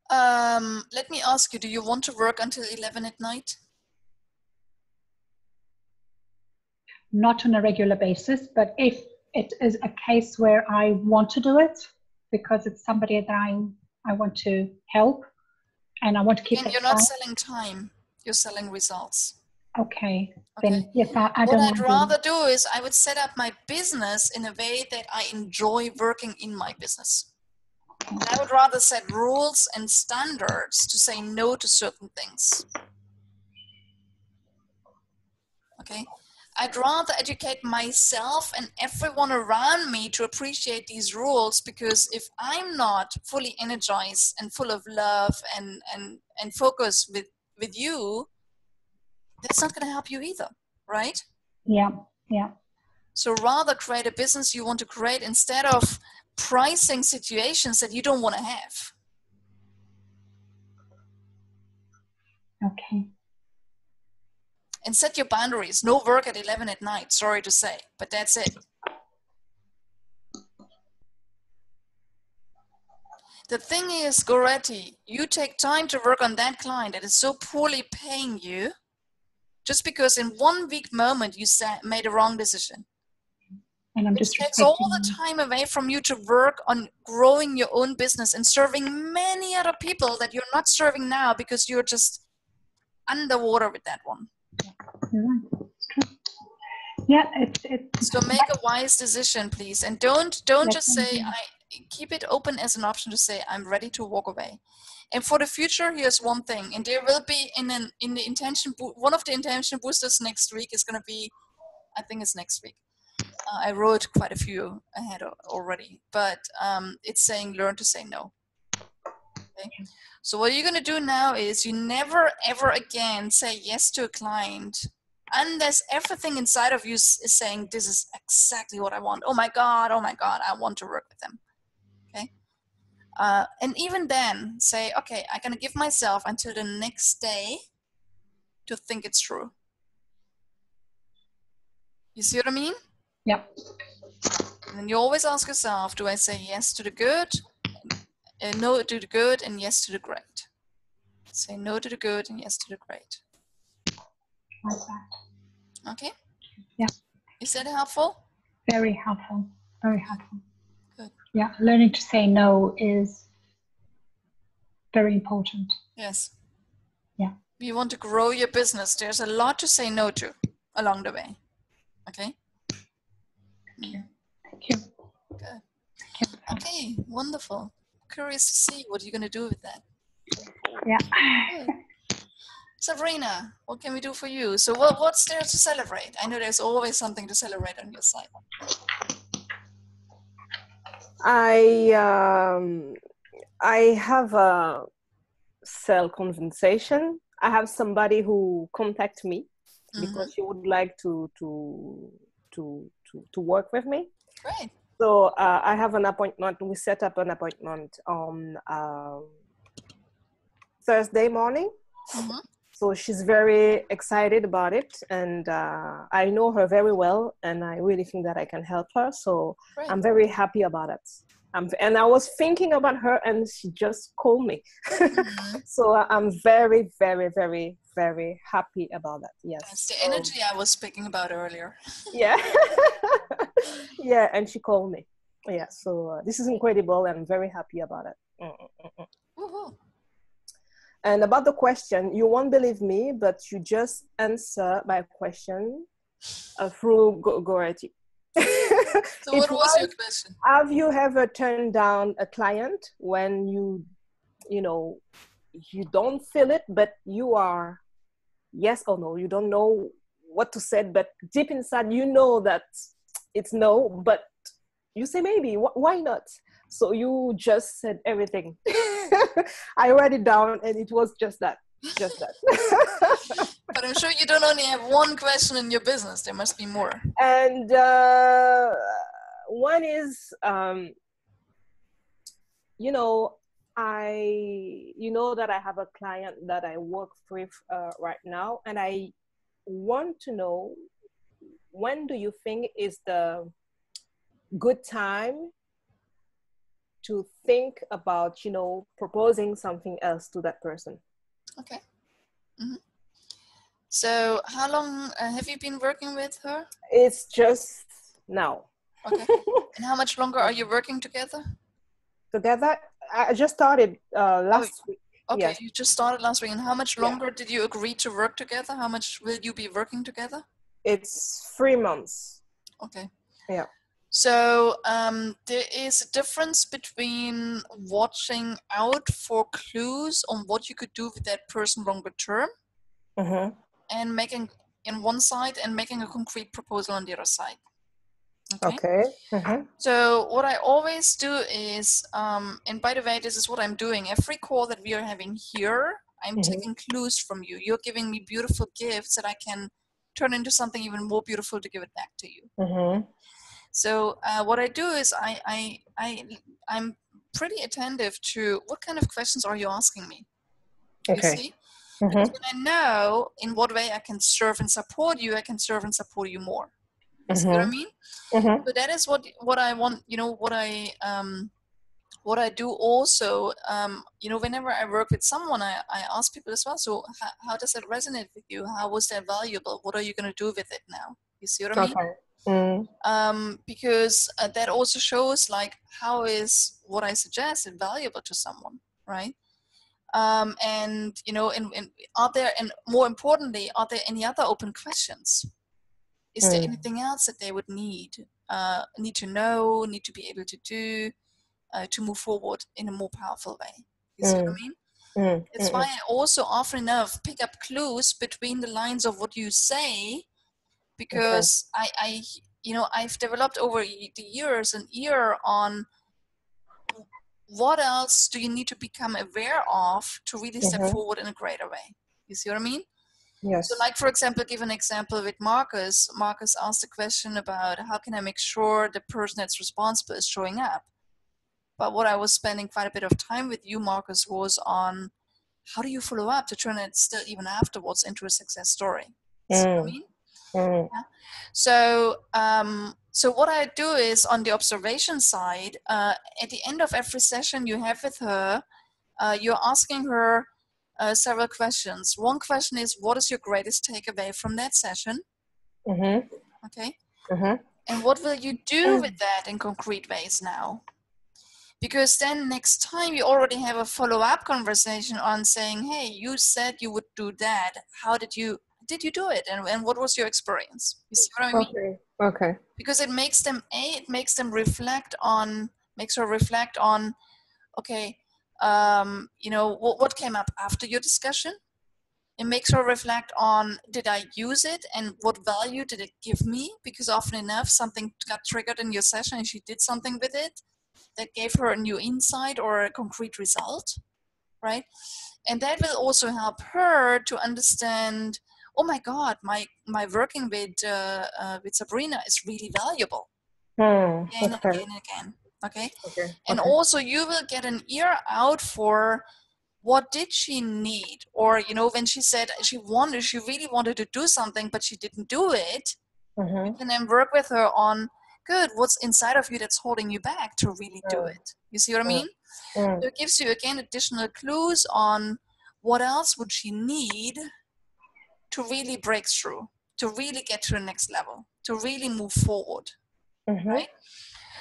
Let me ask you, do you want to work until 11 at night? Not on a regular basis, but if it is a case where I want to do it because it's somebody that I want to help and I want to keep it. You're not selling time, you're selling results. Okay. Then yes, I what don't. I'd rather do is I would set up my business in a way that I enjoy working in my business. And I would rather set rules and standards to say no to certain things. Okay. I'd rather educate myself and everyone around me to appreciate these rules, because if I'm not fully energized and full of love and focus with you, that's not going to help you either, right? Yeah, yeah. So rather create a business you want to create instead of pricing situations that you don't want to have. Okay. And set your boundaries. No work at 11 at night, sorry to say, but that's it. The thing is, Goretti, you take time to work on that client that is so poorly paying you just because in 1 week moment you made a wrong decision. And I'm It just takes all the time away from you to work on growing your own business and serving many other people that you're not serving now because you're just underwater with that one. You're right. It's true. Yeah, it's So make a wise decision, please, and don't just say keep it open as an option to say I'm ready to walk away. And for the future, here's one thing, and there will be in the intention one of the intention boosters next week is going to be, I think it's next week. I wrote quite a few ahead already, but it's saying learn to say no. Okay? So what you're going to do now is you never ever again say yes to a client unless everything inside of you is saying this is exactly what I want. Oh my God, I want to work with them. Okay. And even then say, okay, I'm going to give myself until the next day to think it's true. You see what I mean? Yep. And then you always ask yourself, do I say yes to the good, no to the good, and yes to the great? Say no to the good and yes to the great. Like that. Okay? Yeah. Is that helpful? Very helpful. Very helpful. Good. Yeah, learning to say no is very important. Yes. Yeah. You want to grow your business. There's a lot to say no to along the way. Okay? Thank you. Thank you. Good. Okay, wonderful. Curious to see what you're going to do with that. Yeah. Good. Sabrina, what can we do for you? So what's there to celebrate? I know there's always something to celebrate on your side. I have a sell conversation. I have somebody who contacted me because she would like to work with me. Great. So I have an appointment. We set up an appointment on Thursday morning. Mm-hmm. So she's very excited about it, and I know her very well, and I really think that I can help her. So Great. I'm very happy about it. And I was thinking about her, and she just called me. Mm-hmm. So I'm very, very, very, very happy about that. Yes. It's the energy I was speaking about earlier. Yeah. Yeah, and she called me. Yeah, so this is incredible, and I'm very happy about it. Woohoo. And about the question, you won't believe me, but you just answer my question through Goretti. So what was your question? Have you ever turned down a client when you don't feel it, but you are yes or no? You don't know what to say, but deep inside you know that it's no, but you say maybe, why not? So you just said everything. I wrote it down, and it was just that. But I'm sure you don't only have one question in your business. There must be more. And one is, that I have a client that I work with right now, and I want to know, when do you think is the good time to think about, proposing something else to that person? Okay. Mm-hmm. So how long have you been working with her? It's just now. Okay. And how much longer are you working together? Together? I just started last week. Okay, yes. You just started last week. And how much longer did you agree to work together? How much will you be working together? It's 3 months. Okay. Yeah. So there is a difference between watching out for clues on what you could do with that person longer term, and making in one side and making a concrete proposal on the other side. Okay. So what I always do is, and by the way, this is what I'm doing. Every call that we are having here, I'm taking clues from you. You're giving me beautiful gifts that I can turn into something even more beautiful to give it back to you. So what I do is I'm pretty attentive to what kind of questions are you asking me. You see? Because when I know in what way I can serve and support you, I can serve and support you more. You see what I mean? So that is what I want, what I do also, whenever I work with someone, I ask people as well, so how does it resonate with you? How was that valuable? What are you going to do with it now? You see what I mean? Because that also shows like, how is what I suggested valuable to someone, right? And are there, and more importantly, are there any other open questions? Is there anything else that they would need to know, need to be able to do, to move forward in a more powerful way? You see what I mean? It's why I also often enough pick up clues between the lines of what you say, because I've developed over the years an ear on what else do you need to become aware of to really step forward in a greater way. You see what I mean? Yes. So like, for example, give an example with Marcus. Marcus asked a question about how can I make sure the person that's responsible is showing up? But what I was spending quite a bit of time with you, Marcus, was on how do you follow up to turn it still even afterwards into a success story? See what I mean? Yeah. So what I do is on the observation side, at the end of every session you have with her, you're asking her several questions. One question is, what is your greatest takeaway from that session? Okay. And what will you do with that in concrete ways now? Because then next time you already have a follow-up conversation on saying, hey, you said you would do that. How did you do it? And what was your experience? You see what I mean? Okay. Because it makes them, reflect on, okay, what came up after your discussion? It makes her reflect on, did I use it and what value did it give me? Because often enough, something got triggered in your session and she did something with it that gave her a new insight or a concrete result, right? And that will also help her to understand, oh my God, my working with Sabrina is really valuable. Again and again and again. Okay. And also you will get an ear out for what did she need, or when she said she really wanted to do something but she didn't do it, you can then work with her on, good, what's inside of you that's holding you back to really do it? You see what I mean? So it gives you again additional clues on what else would she need to really break through, to really get to the next level, to really move forward, right?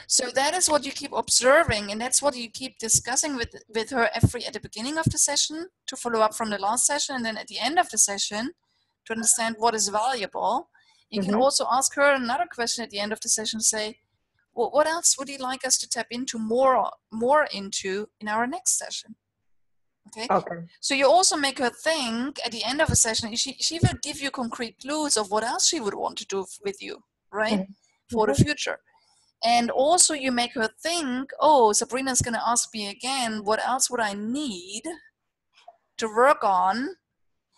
So that is what you keep observing, and that's what you keep discussing with her at the beginning of the session to follow up from the last session, and then at the end of the session to understand what is valuable. You can also ask her another question at the end of the session, say, well, what else would you like us to tap into more into in our next session? Okay. So you also make her think at the end of a session, she will give you concrete clues of what else she would want to do with you, right? For the future. And also you make her think, oh, Sabrina's going to ask me again, what else would I need to work on?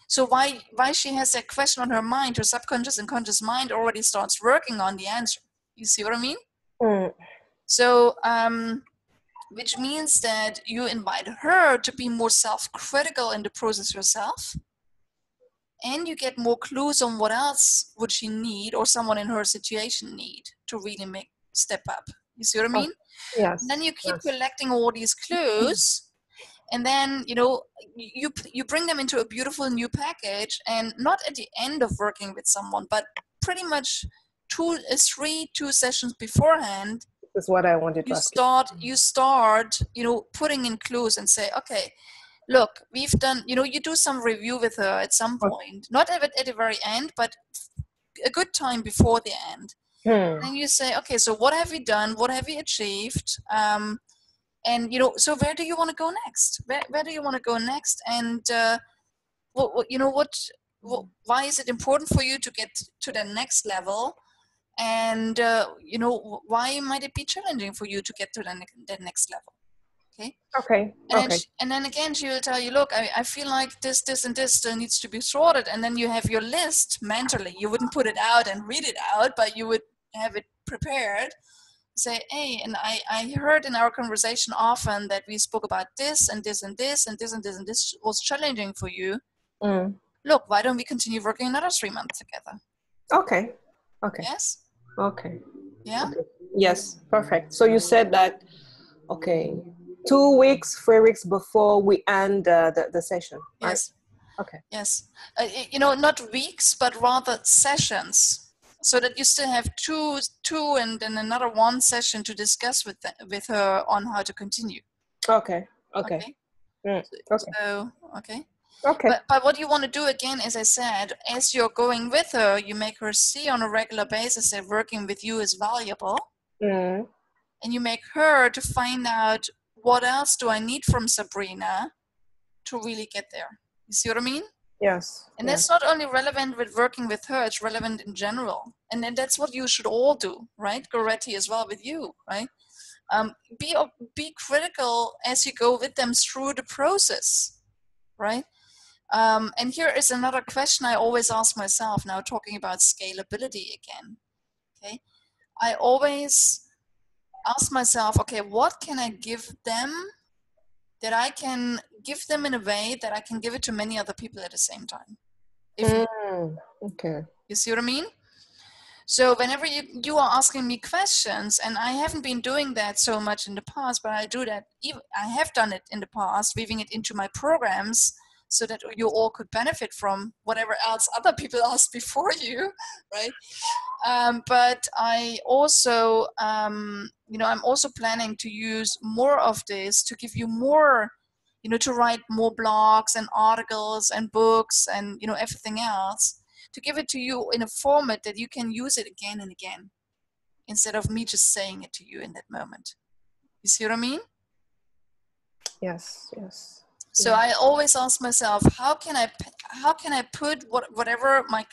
So why she has that question on her mind, her subconscious and conscious mind already starts working on the answer. You see what I mean? So, which means that you invite her to be more self-critical in the process yourself. And you get more clues on what else would she need or someone in her situation need to really step up. You see what I mean? Yes. And then you keep collecting all these clues, and then you bring them into a beautiful new package, and not at the end of working with someone, but pretty much 2 sessions beforehand. That's what I wanted to ask. You start putting in clues and say, okay, look, we've done, you do some review with her at some point, not at the very end, but a good time before the end. And you say, okay, so what have we done? What have we achieved? And, so where do you want to go next? Where do you want to go next? And, why is it important for you to get to the next level? And, why might it be challenging for you to get to the next level? Okay. And then again, she will tell you, look, I feel like this, and this needs to be sorted. And then you have your list mentally. You wouldn't put it out and read it out, but you would have it prepared. Say, hey, and I heard in our conversation often that we spoke about this and this and this and this and this and this was challenging for you. Look, why don't we continue working another 3 months together? Okay. Okay. Yes? Okay. Yeah? Okay. Yes, perfect. So you said that, okay, 2 weeks, 3 weeks before we end the session, right? Yes. Okay. Yes. Not weeks, but rather sessions, so that you still have two and then another 1 session to discuss with her on how to continue. Okay. Okay. Okay. Okay. So, okay. Okay. But what you want to do again, as I said, as you're going with her, you make her see on a regular basis that working with you is valuable. And you make her to find out, what else do I need from Sabrina to really get there? You see what I mean? Yes. And that's not only relevant with working with her, it's relevant in general. And then that's what you should all do, right? Goretti as well with you, right? Be critical as you go with them through the process, right? And here is another question I always ask myself now, talking about scalability again, okay? I always ask myself, okay, what can I give them that I can give them in a way that I can give it to many other people at the same time? Okay. You see what I mean? So whenever you are asking me questions, and I haven't been doing that so much in the past, but I do that, I have done it in the past, weaving it into my programs so that you all could benefit from whatever else other people asked before you, right? But I also, I'm also planning to use more of this to give you more, to write more blogs and articles and books and, everything else, to give it to you in a format that you can use it again and again, instead of me just saying it to you in that moment. You see what I mean? Yes, yes. So I always ask myself, how can I put whatever my,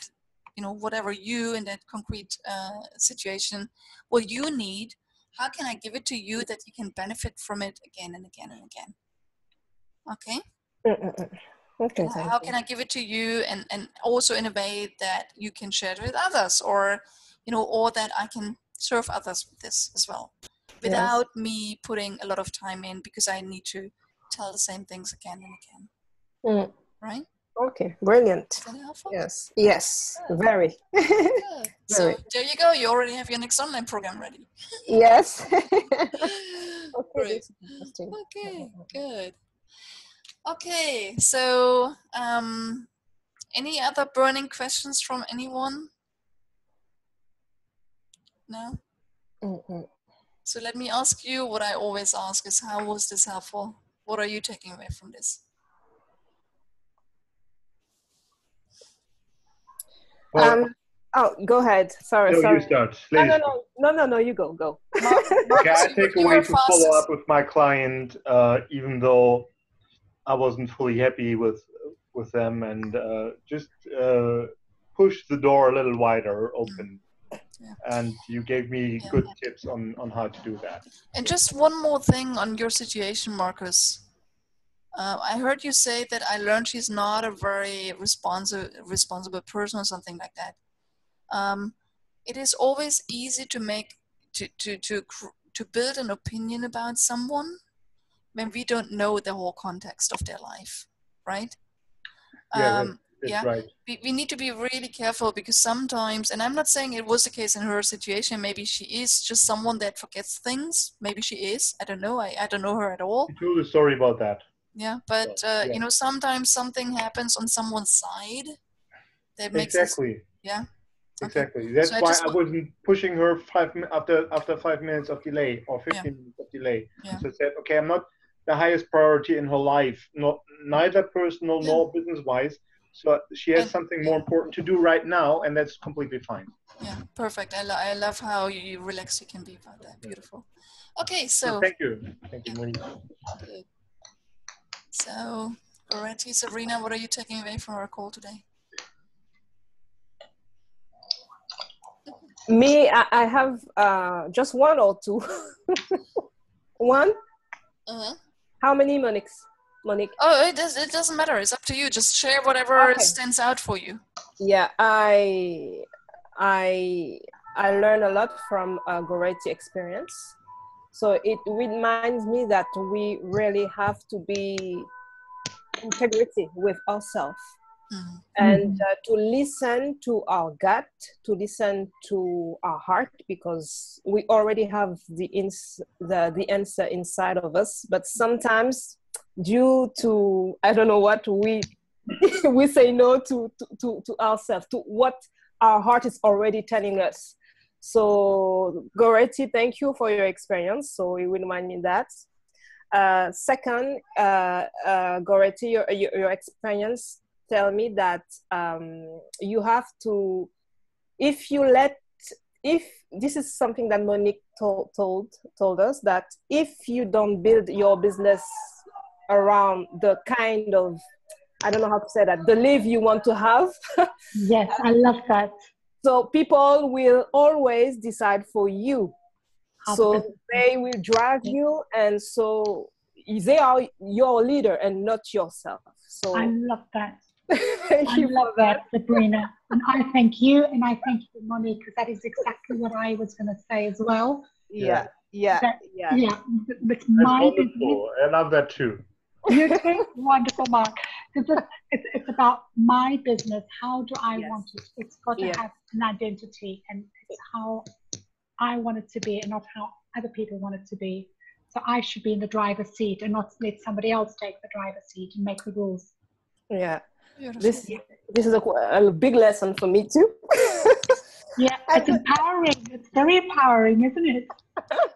whatever you in that concrete situation, what you need, how can I give it to you that you can benefit from it again and again and again? Okay? Okay. How can I give it to you and also in a way that you can share it with others, or, or that I can serve others with this as well, without me putting a lot of time in, because I need to tell the same things again and again. Right? Okay, brilliant. Is that helpful? Yes, very. Good. So there you go. You already have your next online program ready. Yes. Okay, Great. this is interesting. Okay, good. Okay, so any other burning questions from anyone? No? So let me ask you what I always ask is, how was this helpful? What are you taking away from this? Well, go ahead. Sorry. You start. No, you go. I take away to follow up with my client, even though I wasn't fully happy with them, and just push the door a little wider open. Yeah. And you gave me good tips on how to do that. And just one more thing on your situation, Marcus. I heard you say that I learned she's not a very responsible person or something like that. It is always easy to build an opinion about someone when we don't know the whole context of their life, right? That's right. We need to be really careful, because sometimes, and I'm not saying it was the case in her situation, maybe she is just someone that forgets things. Maybe she is. I don't know. I don't know her at all. You told a story about that. Yeah, but sometimes something happens on someone's side that makes exactly. Yeah. Exactly. Okay. That's why I wasn't pushing her after 5 minutes of delay or 15 minutes of delay. Yeah. So I said, okay, I'm not the highest priority in her life, neither personal nor business-wise. So she has something more important to do right now, and that's completely fine. Yeah, perfect. I love how you relaxed you can be about that. Beautiful. Okay, so thank you, Monique. Good. So, Goretti, Sabrina, what are you taking away from our call today? Me, I have just one or two. One? How many, Monique? Oh, it doesn't matter. It's up to you. Just share whatever stands out for you. Yeah, I learned a lot from Goretti experience. So it reminds me that we really have to be integrity with ourselves. and to listen to our gut, to listen to our heart, because we already have the answer inside of us. But sometimes, due to I don't know what, we we say no to ourselves, to what our heart is already telling us. So Goretti, thank you for your experience. So you will remind me that. Second, Goretti, your experience tell me that you have to, if this is something that Monique told us, that if you don't build your business around the kind of, I don't know how to say that, the life you want to have. Yes, I love that. So people will always decide for you. So they will drive you, and so they are your leader and not yourself. So I love that. Thank you love that, Sabrina. And I thank you, and I thank you, Monique, because that is exactly what I was going to say as well. Yeah. It's my business. I love that too. You too? Wonderful, Mark. Because it's about my business. How do I want it? It's got to have an identity, and it's how I want it to be, and not how other people want it to be. So I should be in the driver's seat and not let somebody else take the driver's seat and make the rules. Yeah. This is a big lesson for me too. Yeah, it's empowering. It's very empowering, isn't it?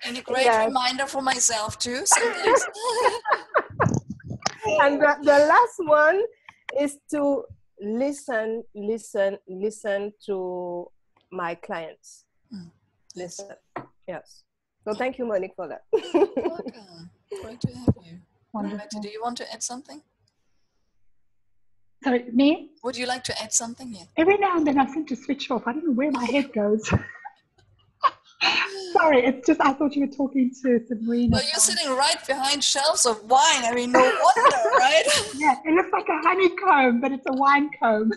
And a great reminder for myself too. Sometimes. And the last one is to listen to my clients. Listen. Yes. So thank you, Monique, for that. Welcome. Great to have you. Wonderful. Do you want to add something? Sorry, me? Would you like to add something here? Every now and then I seem to switch off. I don't know where my head goes. Sorry, it's just I thought you were talking to Sabrina. Well, you're sitting right behind shelves of wine. I mean, no wonder, right? Yeah, it looks like a honeycomb, but it's a wine comb.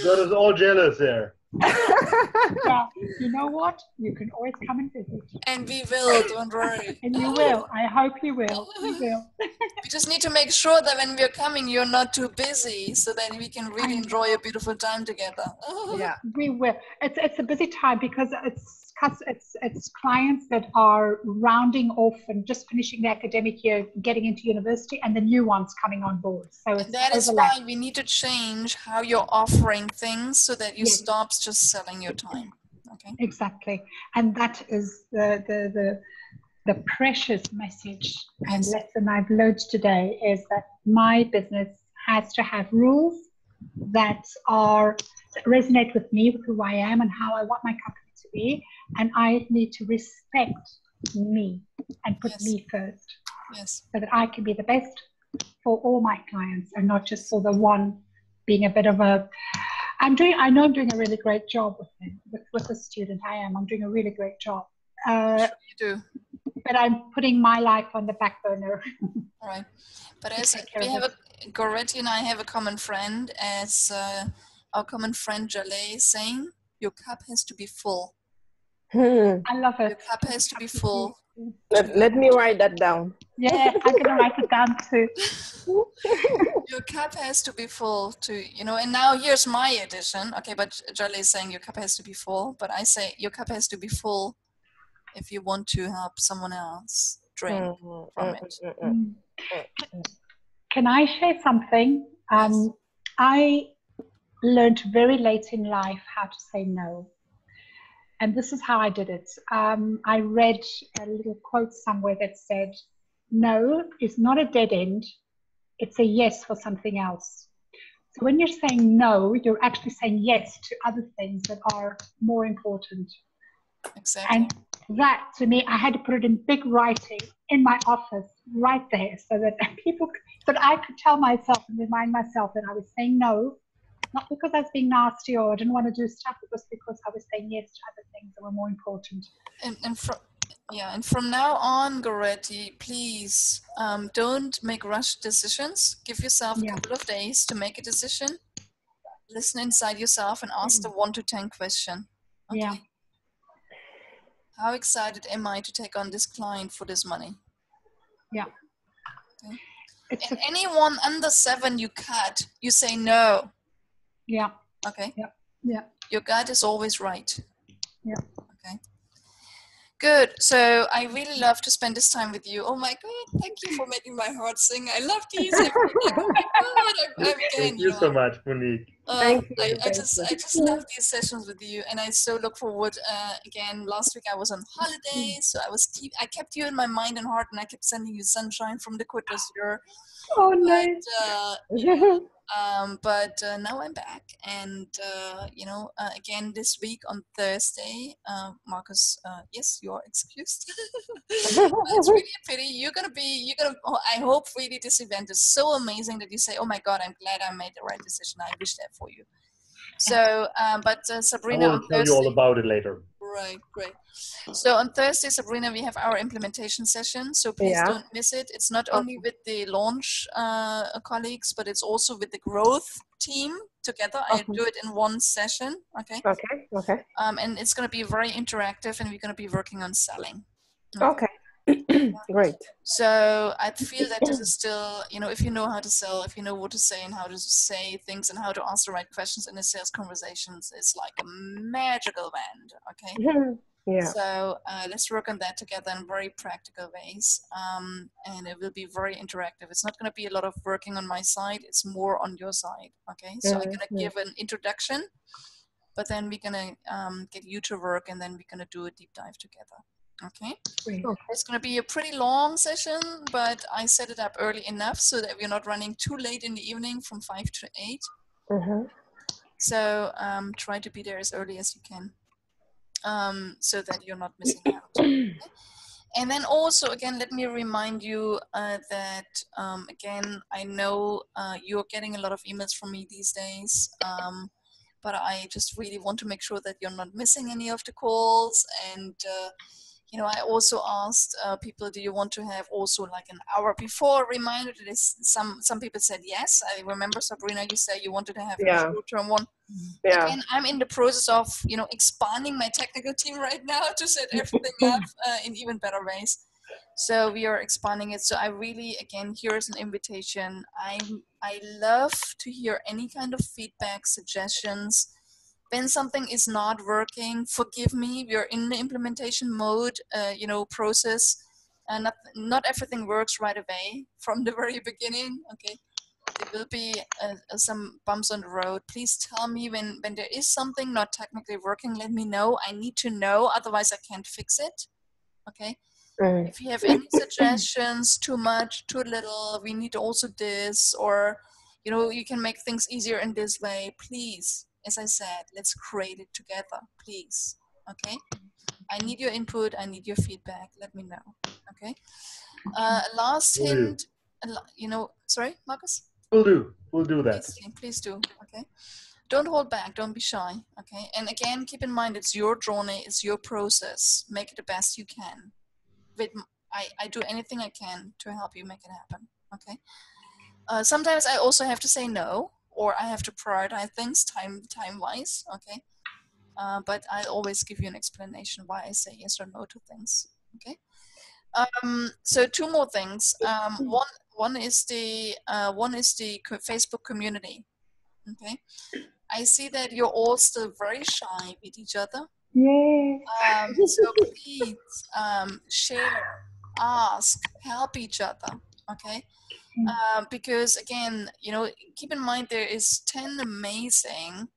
Got us all jealous there. Yeah, you know what? You can always come and visit. And we will, don't worry. And you will. I hope you will. You will. We just need to make sure that when we're coming, you're not too busy, so that we can really enjoy a beautiful time together. Yeah, we will. It's a busy time because it's clients that are rounding off and just finishing the academic year, getting into university, and the new ones coming on board. So it's that is why we need to change how you're offering things so that you stop just selling your time. Okay. Exactly, and that is the precious message and lesson I've learned today is that my business has to have rules that resonate with me, with who I am, and how I want my company to be. And I need to respect me and put me first, so that I can be the best for all my clients and not just for the one being a bit of a. I know I'm doing a really great job with the student. I'm doing a really great job. You do. But I'm putting my life on the back burner. All right. But as we have Goretti and I have a common friend, as our common friend Jaleh is saying, your cup has to be full. I love it. Your cup has to be full. Let me write that down. Yeah, I'm going to write it down too. Your cup has to be full and now here's my addition. Okay, but Jaleh is saying your cup has to be full, but I say your cup has to be full if you want to help someone else drink from it. Can I share something? I learned very late in life how to say no. And this is how I did it. I read a little quote somewhere that said, no is not a dead end. It's a yes for something else. So when you're saying no, you're actually saying yes to other things that are more important. Exactly. And that, to me, I had to put it in big writing in my office right there so that I could tell myself and remind myself that I was saying no, not because I was being nasty or I didn't want to do stuff, it was because I was saying yes to other things that were more important. And from now on, Goretti, please don't make rushed decisions. Give yourself a couple of days to make a decision. Listen inside yourself and ask the 1 to 10 question. Okay. Yeah. How excited am I to take on this client for this money? Yeah. Okay. And anyone under 7 you cut, you say no. Yeah. Okay. Yeah. Yeah. Your gut is always right. Yeah. Okay. Good. So I really love to spend this time with you. Oh my God! Thank you for making my heart sing. I love these. I'm like, oh my God! I'm again. Thank you so much, Monique. Thank you. I just love these sessions with you, and I so look forward. Again, last week I was on holiday, so I kept you in my mind and heart, and I kept sending you sunshine from the Côte d'Azur. Oh, nice. But now I'm back, and again this week on Thursday, Marcus. Yes, you are excused. It's really a pity. I hope really this event is so amazing that you say, "Oh my God, I'm glad I made the right decision." I wish that for you. So, Sabrina, I will tell you all about it later. Right, great. So on Thursday, Sabrina, we have our implementation session. So please don't miss it. It's not only with the launch colleagues, but it's also with the growth team together. I do it in one session. Okay. Okay. And it's going to be very interactive, and we're going to be working on selling. Okay. Great. So I feel that this is still, if you know how to sell, if you know what to say and how to say things and how to ask the right questions in the sales conversations, it's like a magical band. Okay. Yeah. So let's work on that together in very practical ways. And it will be very interactive. It's not going to be a lot of working on my side. It's more on your side. Okay. So I'm going to give an introduction, but then we're going to get you to work, and then we're going to do a deep dive together. Okay. It's going to be a pretty long session, but I set it up early enough so that we're not running too late in the evening from 5 to 8. So try to be there as early as you can, so that you're not missing out. Okay? And then also, again, let me remind you that, again, I know you're getting a lot of emails from me these days, but I just really want to make sure that you're not missing any of the calls. And I also asked people, do you want to have also like an hour before a reminder? Some people said yes. I remember, Sabrina, you said you wanted to have a short-term one. Again, I'm in the process of, expanding my technical team right now to set everything up in even better ways. So we are expanding it. So I really, again, here's an invitation. I love to hear any kind of feedback, suggestions. When something is not working, forgive me. We are in the implementation mode, process. Not everything works right away from the very beginning. Okay, there will be some bumps on the road. Please tell me when there is something not technically working. Let me know. I need to know. Otherwise, I can't fix it. Okay. If you have any suggestions, too much, too little, we need also this, or you can make things easier in this way. Please. As I said, let's create it together, please. Okay? I need your input. I need your feedback. Let me know. Okay? Last hint, sorry, Marcus? We'll do that. Please do. Okay? Don't hold back. Don't be shy. Okay? And again, keep in mind, it's your journey. It's your process. Make it the best you can. I do anything I can to help you make it happen. Okay? Sometimes I also have to say no, or I have to prioritize things time-wise, okay? But I always give you an explanation why I say yes or no to things, okay? So 2 more things. One is the Facebook community, okay? I see that you're all still very shy with each other. Yeah. So please share, ask, help each other, okay? Because again, keep in mind there is 10 amazing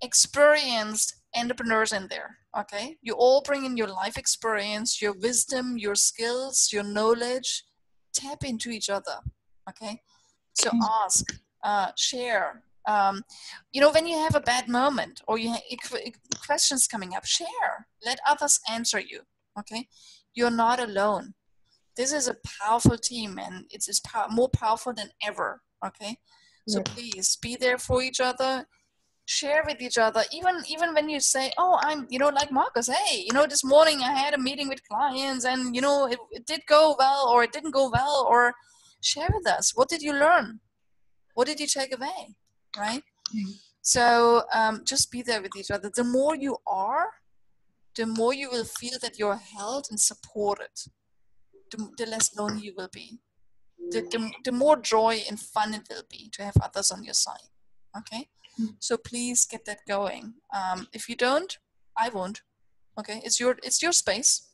experienced entrepreneurs in there. Okay, you all bring in your life experience, your wisdom, your skills, your knowledge. Tap into each other. Okay, so ask, share. When you have a bad moment or you have questions coming up, share. Let others answer you. Okay, you're not alone. This is a powerful team, and it's more powerful than ever. Okay, so please be there for each other. Share with each other, even when you say, oh, I'm, like Marcus, hey, this morning I had a meeting with clients, and it did go well, or it didn't go well, or share with us, what did you learn, what did you take away, right? So just be there with each other. The more you are, the more you will feel that you're held and supported. The less lonely you will be. The more joy and fun it will be to have others on your side. Okay, so please get that going. If you don't, I won't. Okay, it's your space.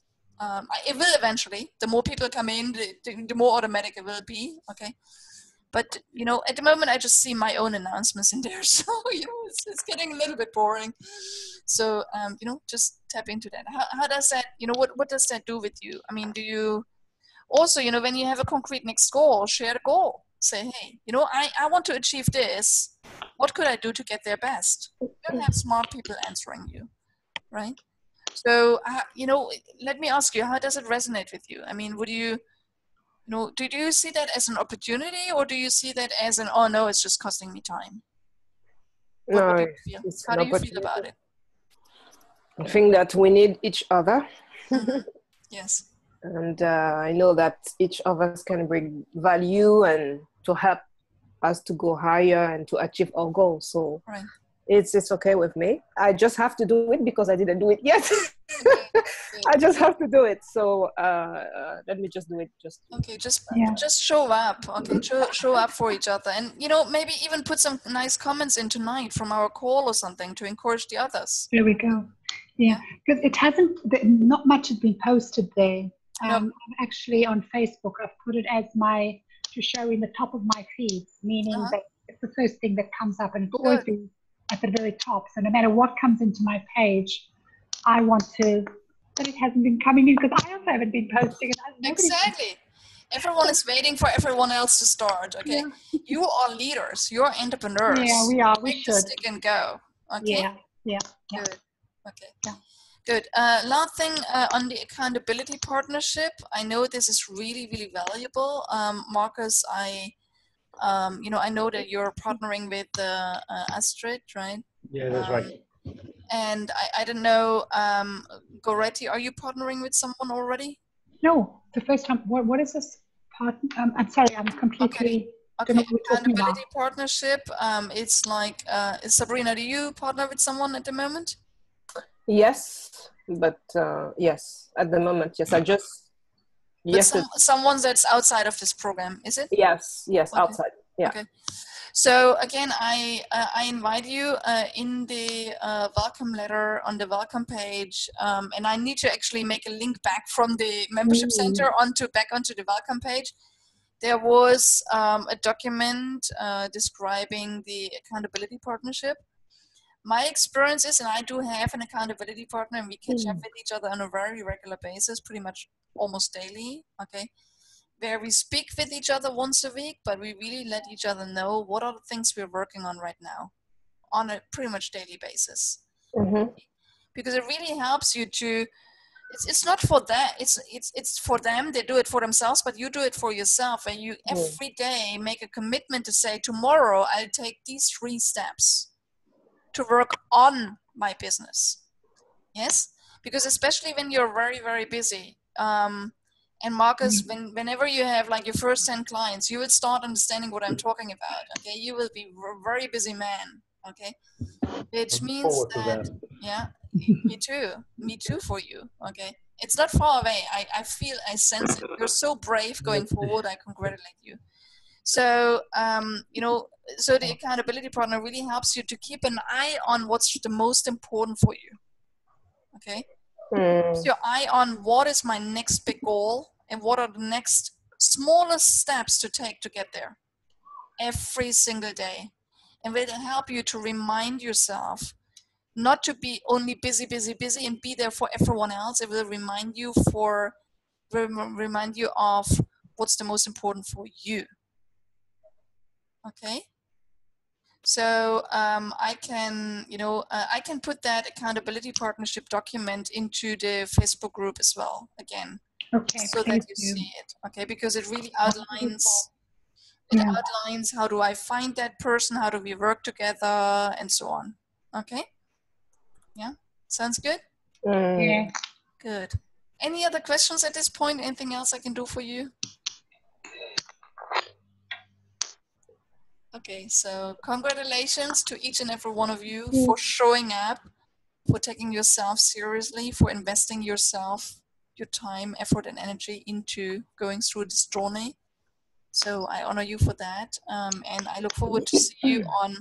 It will eventually. The more people come in, the more automatic it will be. Okay, but at the moment I just see my own announcements in there, so it's getting a little bit boring. So just tap into that. How does that? What does that do with you? I mean, do you also when you have a concrete next goal, share the goal. Say, hey, I want to achieve this. What could I do to get there best? You don't have smart people answering you, right? So, let me ask you, how does it resonate with you? I mean, would you, do you see that as an opportunity, or do you see that as an, oh no, it's just costing me time? What do you feel? How do you feel about it? I think that we need each other. Yes. And I know that each of us can bring value and to help us to go higher and to achieve our goals. So right. It's okay with me. I just have to do it because I didn't do it yet. I just have to do it. So let me just do it. Just show up. Okay, show up for each other, and maybe even put some nice comments in tonight from our call or something to encourage the others. There we go. Yeah, because not much has been posted there. Actually on Facebook, I've put it as to show in the top of my feeds, meaning that it's the first thing that comes up, and it's always been at the very top. So no matter what comes into my page, I want to, but it hasn't been coming in because I also haven't been posting it. Exactly. Everyone is waiting for everyone else to start. Okay, you are leaders. You're entrepreneurs. Yeah, we are. We Make should the stick and go. Okay. Yeah. Good. Okay. Yeah. Good. Last thing on the accountability partnership. I know this is really, really valuable. Marcus, I know that you're partnering with Astrid, right? Yeah, that's right. And I don't know, Goretti, are you partnering with someone already? No, the first time. What is this partner? I'm sorry, I'm completely. Okay. Accountability partnership. It's like, Sabrina, do you partner with someone at the moment? Yes, but yes, at the moment, yes. I just someone that's outside of this program, is it? Yes, okay. Outside. Yeah. Okay. So again, I invite you in the welcome letter on the welcome page, and I need to actually make a link back from the membership center back onto the welcome page. There was a document describing the accountability partnership. My experience is, and I do have an accountability partner, and we catch up with each other on a very regular basis, pretty much almost daily, okay, where we speak with each other once a week, but we really let each other know what are the things we're working on right now on a pretty much daily basis. Because it really helps you to, it's not for that, it's for them, they do it for themselves, but you do it for yourself, and you every day make a commitment to say, tomorrow I'll take these 3 steps to work on my business. Yes, because especially when you're very, very busy, and Marcus, whenever you have like your first 10 clients, you will start understanding what I'm talking about. Okay, you will be a very busy man. Okay, which means that me too for you. Okay, it's not far away. I feel, I sense it. You're so brave going forward. I congratulate you. So, so the accountability partner really helps you to keep an eye on what's the most important for you. Okay? Keeps your eye on what is my next big goal and what are the next smallest steps to take to get there every single day. And will help you to remind yourself not to be only busy and be there for everyone else. It will remind you of what's the most important for you. Okay, so I can put that accountability partnership document into the Facebook group as well again, so that you see it. Okay, because it really outlines how do I find that person, how do we work together, and so on. Okay, yeah, sounds good. Yeah, good. Any other questions at this point? Anything else I can do for you? Okay, so congratulations to each and every one of you for showing up, for taking yourself seriously, for investing yourself, your time, effort, and energy into going through this journey. So I honor you for that, and I look forward to see you on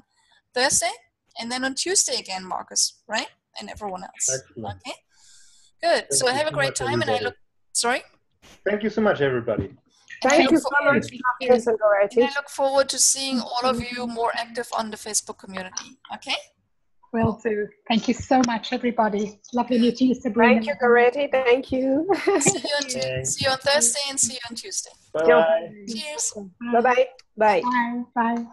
Thursday, and then on Tuesday again, Marcus, right? And everyone else. Excellent. Okay, good. Thank So you have a so great much, time, and I everybody. look. Sorry. Thank you so much, everybody. Thank you so much, Marcus and Dorothy. And I look forward to seeing all of you more active on the Facebook community. Okay. Will do. Thank you so much, everybody. Lovely meeting you, Sabrina. Thank you, Dorothy. Thank you. See you on Thursday and see you on Tuesday. Bye-bye. Cheers. Bye-bye. Bye. Bye. Bye.